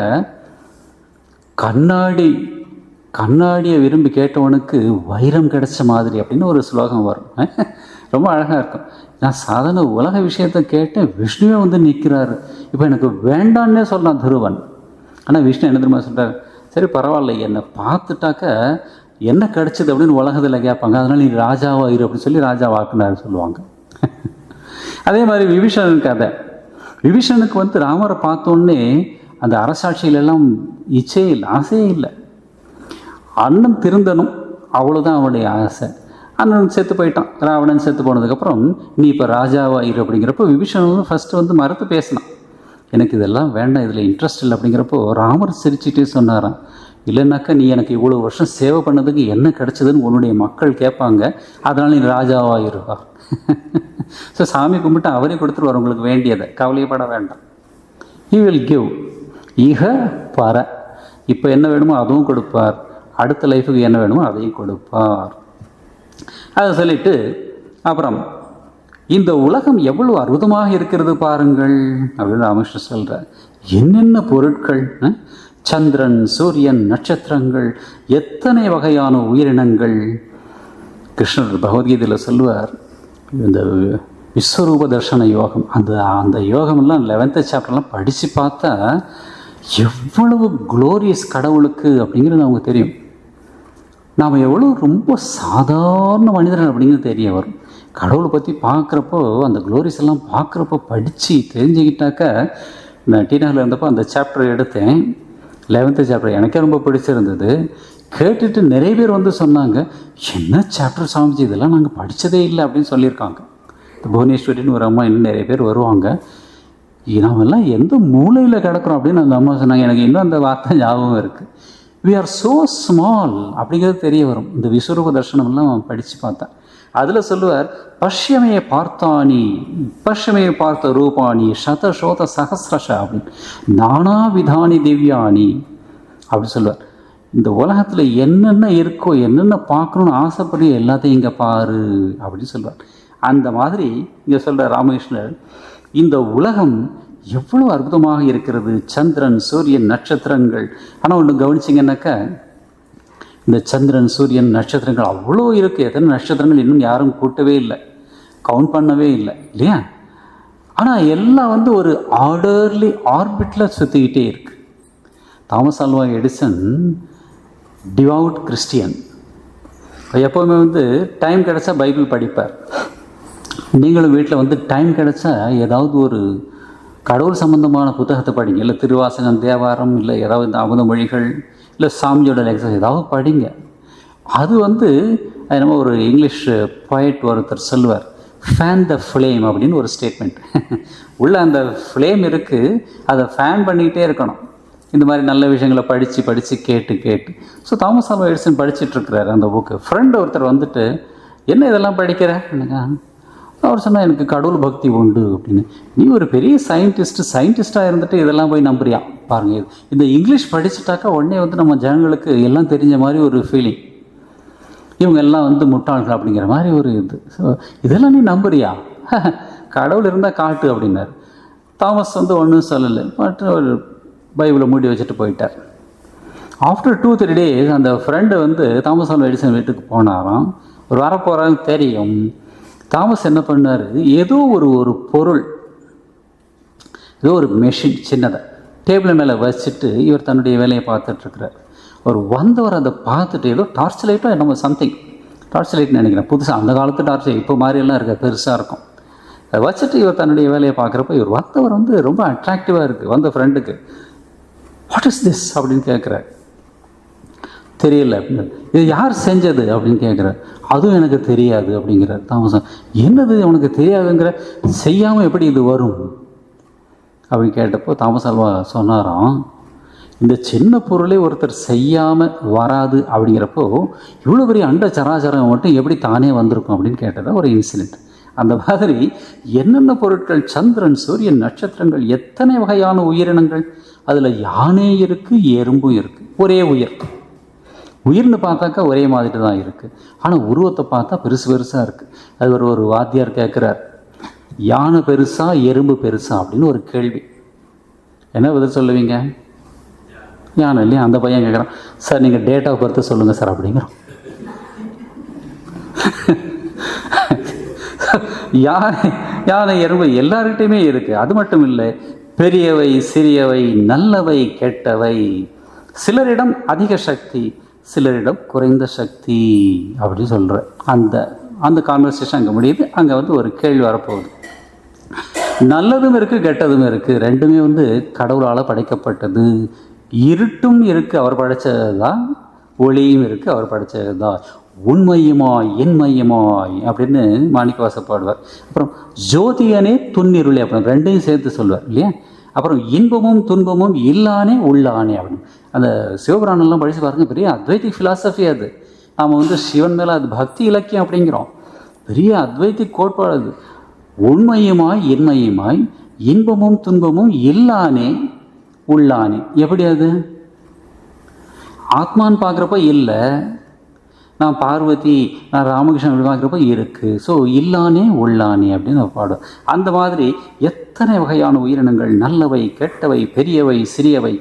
கண்ணாடியை விரும்பி கேட்டவனுக்கு வைரம் கிடைச்ச மாதிரி அப்படின்னு ஒரு ஸ்லோகம் வரும். ரொம்ப அழகாக இருக்கும். நான் சாதாரண உலக விஷயத்தை கேட்டேன், விஷ்ணுவே நிற்கிறாரு. இப்போ எனக்கு வேண்டான்னே சொல்லலாம் துருவன். ஆனால் விஷ்ணு என்ன தெரியுமா சொல்கிறார், சரி பரவாயில்ல, என்னை பார்த்துட்டாக்க என்ன கிடச்சிது அப்படின்னு உலகத்தில் கேட்பாங்க, அதனால் நீ ராஜாவாயிரு அப்படின்னு சொல்லி ராஜாவாக்குனாரு சொல்லுவாங்க. அதே மாதிரி விபீஷணன் கதை. விபீஷணனுக்கு ராமரை பார்த்தோன்னே அந்த அரசாட்சியிலெல்லாம் இச்சே இல்லை, ஆசையே இல்லை. அண்ணன் திருந்தணும், அவ்வளோதான் அவனுடைய ஆசை. அண்ணன் செத்து போயிட்டான். ராவணன் செத்து போனதுக்கப்புறம் நீ இப்போ ராஜாவாயிரு அப்படிங்கிறப்போ விபீஷணன் ஃபஸ்ட்டு மறுத்து பேசினான், எனக்கு இதெல்லாம் வேண்டாம், இதில் இன்ட்ரெஸ்ட் இல்லை அப்படிங்கிறப்போ ராமர் சிரிச்சுட்டே சொன்னாராம், இல்லைன்னாக்கா நீ எனக்கு இவ்வளோ வருஷம் சேவை பண்ணதுக்கு என்ன கிடச்சிதுன்னு உன்னுடைய மக்கள் கேட்பாங்க, அதனால் நீ ராஜாவாயிருவா. ஸோ சாமி கும்பிட்டு அவரே கொடுத்துருவார் உங்களுக்கு வேண்டியதை, கவலையப்பட வேண்டாம். He will give. இக பர, இப்போ என்ன வேணுமோ அதுவும் கொடுப்பார், அடுத்த லைஃபுக்கு என்ன வேணுமோ அதையும் கொடுப்பார். அதை சொல்லிட்டு அப்புறம் இந்த உலகம் எவ்வளவு அற்புதமாக இருக்கிறது பாருங்கள் அப்படின்னு ராமகிருஷ்ணர் சொல்கிறார். என்னென்ன பொருட்கள், சந்திரன், சூரியன், நட்சத்திரங்கள், எத்தனை வகையான உயிரினங்கள். கிருஷ்ணர் பகவத்கீதையில் சொல்லுவார், இந்த விஸ்வரூப தர்ஷன யோகம், அந்த யோகமெல்லாம் 11th சாப்டர்லாம் படித்து பார்த்தா எவ்வளவு குளோரியஸ் கடவுளுக்கு அப்படிங்கிறது அவங்க தெரியும். நாம் எவ்வளோ ரொம்ப சாதாரண மனிதர்கள் அப்படிங்கிறது தெரிய வரும். கடவுளை பற்றி பார்க்குறப்போ, அந்த குளோரிஸ் எல்லாம் பார்க்குறப்போ படித்து தெரிஞ்சுக்கிட்டாக்க, நான் டீனாவில் இருந்தப்போ அந்த சாப்டர் எடுத்தேன், 11th சாப்டர். எனக்கே ரொம்ப பிடிச்சிருந்தது. கேட்டுட்டு நிறைய பேர் வந்து சொன்னாங்க, என்ன சாப்டர் சாமிஜி, இதெல்லாம் நாங்கள் படித்ததே இல்லை அப்படின்னு சொல்லியிருக்காங்க. புவனேஸ்வரின்னு ஒரு அம்மா, இன்னும் நிறைய பேர் வருவாங்க. நாமெல்லாம் எந்த மூலையில் கிடக்கிறோம் அப்படின்னு அந்த அம்மா சொன்னாங்க. எனக்கு இன்னும் அந்த வார்த்தை ஞாபகம் இருக்குது. வி ஆர் ஸோ ஸ்மால் அப்படிங்கிறது தெரிய வரும். இந்த விஸ்வரூப தர்ஷனம்லாம் படித்து பார்த்தேன். அதில் சொல்லுவார், பஷ்யமே பார்த்தானி பஷ்யமே பார்த்த ரூபாணி சதசோத சகசிரஷ அப்படின்னு, நானா விதானி திவ்யானி அப்படின்னு சொல்லுவார். இந்த உலகத்தில் என்னென்ன இருக்கோ, என்னென்ன பார்க்கணுன்னு ஆசைப்படி எல்லாத்தையும் இங்கே பாரு அப்படின்னு சொல்லுவார். அந்த மாதிரி இங்கே சொல்கிற ராமகிருஷ்ணர், இந்த உலகம் எவ்வளோ அற்புதமாக இருக்கிறது, சந்திரன், சூரியன், நட்சத்திரங்கள். ஆனால் ஒன்று கவனிச்சிங்கன்னாக்கா, இந்த சந்திரன், சூரியன், நட்சத்திரங்கள் அவ்வளோ இருக்குது. எத்தனை நட்சத்திரங்கள் இன்னும் யாரும் கூட்டவே இல்லை, கவுண்ட் பண்ணவே இல்லை இல்லையா? ஆனால் எல்லாம் வந்து ஒரு ஆர்டர்லி ஆர்பிட்டில் சுற்றிக்கிட்டே இருக்கு. Thomas Alva Edison devout Christian. எப்போவுமே வந்து டைம் கிடைச்சா பைபிள் படிப்பார். நீங்களும் வீட்டில் வந்து டைம் கிடைச்சா ஏதாவது ஒரு கடவுள் சம்பந்தமான புத்தகத்தை படிங்க. இல்லை திருவாசகம், தேவாரம், இல்லை ஏதாவது இந்த அமுத மொழிகள், இல்லை சாமியோட லெக்சர் ஏதாவது படிங்க. அது வந்து நம்ம ஒரு இங்கிலீஷ் போயட் ஒருத்தர் சொல்லுவார், ஃபேன் த ஃப்ளேம் அப்படின்னு ஒரு ஸ்டேட்மெண்ட். உள்ள அந்த ஃப்ளேம் இருக்குது, அதை ஃபேன் பண்ணிக்கிட்டே இருக்கணும். இந்த மாதிரி நல்ல விஷயங்களை படித்து கேட்டு. ஸோ தாமஸ் ஆல்வா எடிசன் படிச்சுட்ருக்கிறார் அந்த புக்கு. ஃப்ரெண்டு ஒருத்தர் வந்துட்டு, என்ன இதெல்லாம் படிக்கிற எனக்கு? அவர் சொன்னால், எனக்கு கடவுள் பக்தி உண்டு அப்படின்னு. நீ ஒரு பெரிய சயின்டிஸ்டாக இருந்துட்டு இதெல்லாம் போய் நம்புறியா? பாருங்கள், இந்த இங்கிலீஷ் படிச்சுட்டாக்கா உடனே வந்து நம்ம ஜனங்களுக்கு எல்லாம் தெரிஞ்ச மாதிரி ஒரு ஃபீலிங். இவங்க எல்லாம் வந்து முட்டாள்கள் அப்படிங்கிற மாதிரி ஒரு இது. ஸோ இதெல்லாம் நீ நம்புறியா? கடவுள் இருந்தால் காட்டு அப்படின்னார். தாமஸ் வந்து ஒன்றும் சொல்லலை, பட் ஒரு பைபிளை மூடி வச்சுட்டு போயிட்டார். ஆஃப்டர் 2-3 days அந்த ஃப்ரெண்டு வந்து தாமஸ் ஆல்வா எடிசன் வீட்டுக்கு போனாராம். ஒரு வரப்போகிறான்னு தெரியும். தாமஸ் என்ன பண்ணார், ஏதோ ஒரு பொருள், ஏதோ ஒரு மெஷின் சின்னதாக டேபிள் மேலே வச்சுட்டு இவர் தன்னுடைய வேலையை பார்த்துட்ருக்கிறார். ஒரு வந்தவர் அதை பார்த்துட்டு, ஏதோ டார்ச் லைட்டோ என்னமோ சம்திங், டார்ச் லைட்னு நினைக்கிறேன், புதுசாக அந்த காலத்து டார்ச் லைட், இப்போ மாதிரியெல்லாம் இருக்க பெருசாக இருக்கும். அதை வச்சுட்டு இவர் தன்னுடைய வேலையை பார்க்குறப்ப இவர் வந்தவர் வந்து ரொம்ப அட்ராக்டிவாக இருக்குது. வந்த ஃப்ரெண்டுக்கு, வாட் இஸ் திஸ் அப்படின்னு கேட்குறார். தெரியல அப்படின்னு. இது யார் செஞ்சது அப்படின்னு கேட்குறார். அதுவும் எனக்கு தெரியாது அப்படிங்கிறார் தாமஸ். என்னது உனக்கு தெரியாதுங்கிற, செய்யாமல் எப்படி இது வரும் அப்படின்னு கேட்டப்போ தாமஸ் ஆல்வா சொன்னாராம், இந்த சின்ன பொருளே ஒருத்தர் செய்யாமல் வராது அப்படிங்கிறப்போ இவ்வளோ பெரிய அண்ட சராச்சரம் மட்டும் எப்படி தானே வந்திருக்கும் அப்படின்னு கேட்டதா ஒரு இன்சிடெண்ட். அந்த மாதிரி என்னென்ன பொருட்கள், சந்திரன், சூரியன், நட்சத்திரங்கள், எத்தனை வகையான உயிரினங்கள். அதில் யானை இருக்குது, எறும்பும் இருக்குது. ஒரே உயிர்னு பார்த்தாக்கா ஒரே மாதிரி தான் இருக்குது. ஆனால் உருவத்தை பார்த்தா பெருசாக இருக்குது. அது ஒரு வாத்தியார் கேட்குறார், யானை பெருசா எறும்பு பெருசா அப்படின்னு ஒரு கேள்வி. என்ன பதில் சொல்லுவீங்க? யானை இல்லையா? அந்த பையன் கேட்குறான், சார் நீங்கள் டேட் ஆஃப் பர்த் சொல்லுங்கள் சார் அப்படிங்கிறோம். யானை எறும்பு எல்லார்கிட்டையுமே இருக்குது. அது மட்டும் இல்லை, பெரியவை சிறியவை, நல்லவை கெட்டவை, சிலரிடம் அதிக சக்தி, சிலரிடம் குறைந்த சக்தி அப்படின்னு சொல்கிற அந்த கான்வர்சேஷன் அங்கே முடியுது. அங்கே வந்து ஒரு கேள்வி வரப்போகுது. நல்லதும் இருக்குது, கெட்டதும் இருக்குது. ரெண்டுமே வந்து கடவுளால் படைக்கப்பட்டது. இருட்டும் இருக்குது, அவர் படைத்தது தான். ஒளியும் இருக்குது, அவர் படைத்தது தான். உண்மையுமாய் என் மையமாய் அப்படின்னு மாணிக்கவாசகர் பாடுவார். அப்புறம் ஜோதியனே துன்னிருளே அப்படின்னு ரெண்டையும் சேர்த்து சொல்வார் இல்லையா? அப்புறம் இன்பமும் துன்பமும் இல்லானே உள்ளானே அப்படின்னு. அந்த சிவபுராணம்லாம் படித்து பாருங்க, பெரிய அத்வைத்திக் ஃபிலாசபி அது. நாம் வந்து சிவன் மேலே அது பக்தி இலக்கியம் அப்படிங்கிறோம். பெரிய அத்வைத்திக் கோட்பாடு அது. உண்மையுமாய் என்மையுமாய் இன்பமும் துன்பமும் இல்லானே உள்ளானே. எப்படி அது? ஆத்மான்னு பார்க்குறப்ப இல்லை, நான் பார்வதி, நான் ராமகிருஷ்ணன் அப்படி பார்க்குறப்ப இருக்குது. ஸோ இல்லானே உள்ளானே அப்படின்னு பாடும். அந்த மாதிரி எத்தனை வகையான உயிரினங்கள், நல்லவை கெட்டவை, பெரியவை சிறியவை,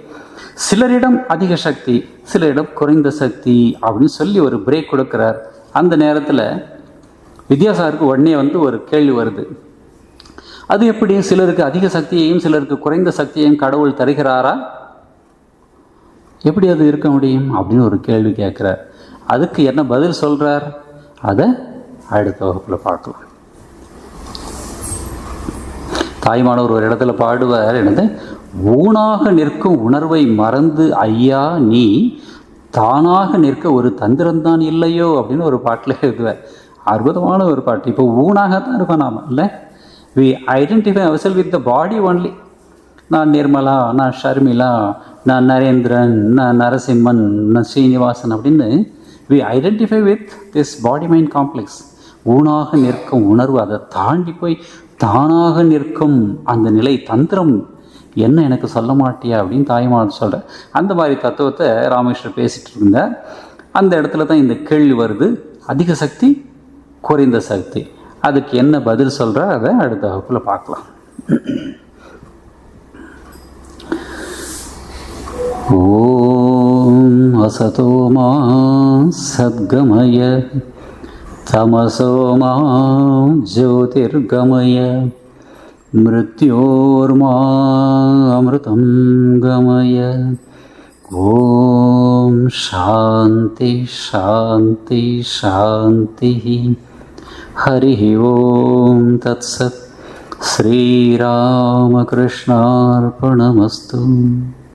சிலரிடம் அதிக சக்தி, சிலரிடம் குறைந்த சக்தி அப்படின்னு சொல்லி ஒரு பிரேக் கொடுக்குறார். அந்த நேரத்தில் வித்யாசாகருக்கு உடனே ஒரு கேள்வி வருது. அது எப்படி சிலருக்கு அதிக சக்தியையும் சிலருக்கு குறைந்த சக்தியையும் கடவுள் தருகிறாரா? எப்படி அது இருக்க முடியும் அப்படின்னு ஒரு கேள்வி கேட்குறார். அதுக்கு என்ன பதில் சொல்கிறார் அதை அடுத்த வகுப்பில் பார்க்கலாம். தாய்மானவர் ஒரு இடத்துல பாடுவார், என்னது, ஊனாக நிற்கும் உணர்வை மறந்து ஐயா நீ தானாக நிற்க ஒரு தந்திரம்தான் இல்லையோ அப்படின்னு ஒரு பாட்டில் எழுதுவார். அற்புதமான ஒரு பாட்டு. இப்போ ஊனாக தான் இருக்கோம் நாம், இல்லை? We identify ourself with the body only. நான் நிர்மலா, நான் ஷர்மிளா, நான் நரேந்திரன், நான் நரசிம்மன், நான் ஸ்ரீனிவாசன் அப்படின்னு we identify with this body mind complex. ஊனாக நிற்கும் உணர்வு, அதை தாண்டி போய் தானாக நிற்கும் அந்த நிலை, தந்திரம் என்ன எனக்கு சொல்ல மாட்டியா அப்படின்னு தாய்மார் சொல்கிறேன். அந்த மாதிரி தத்துவத்தை ராமகிருஷ்ணர் பேசிகிட்டு இருந்தார். அந்த இடத்துல தான் இந்த கேள்வி வருது, அதிக சக்தி குறைந்த சக்தி. அதுக்கு என்ன பதில் சொல்கிறார் அதை அடுத்த வகுப்பில் பார்க்கலாம். ஓம் அசதோ மா சத்கமய தமசோ மா ஜோதிர்கமய மிருத்யோர்மா அமிர்தம் கமய. ஓம் சாந்தி சாந்தி சாந்தி. ஹரி ஓம் தத்சத். ஸ்ரீராமகிருஷ்ணார்ப்பணமஸ்து.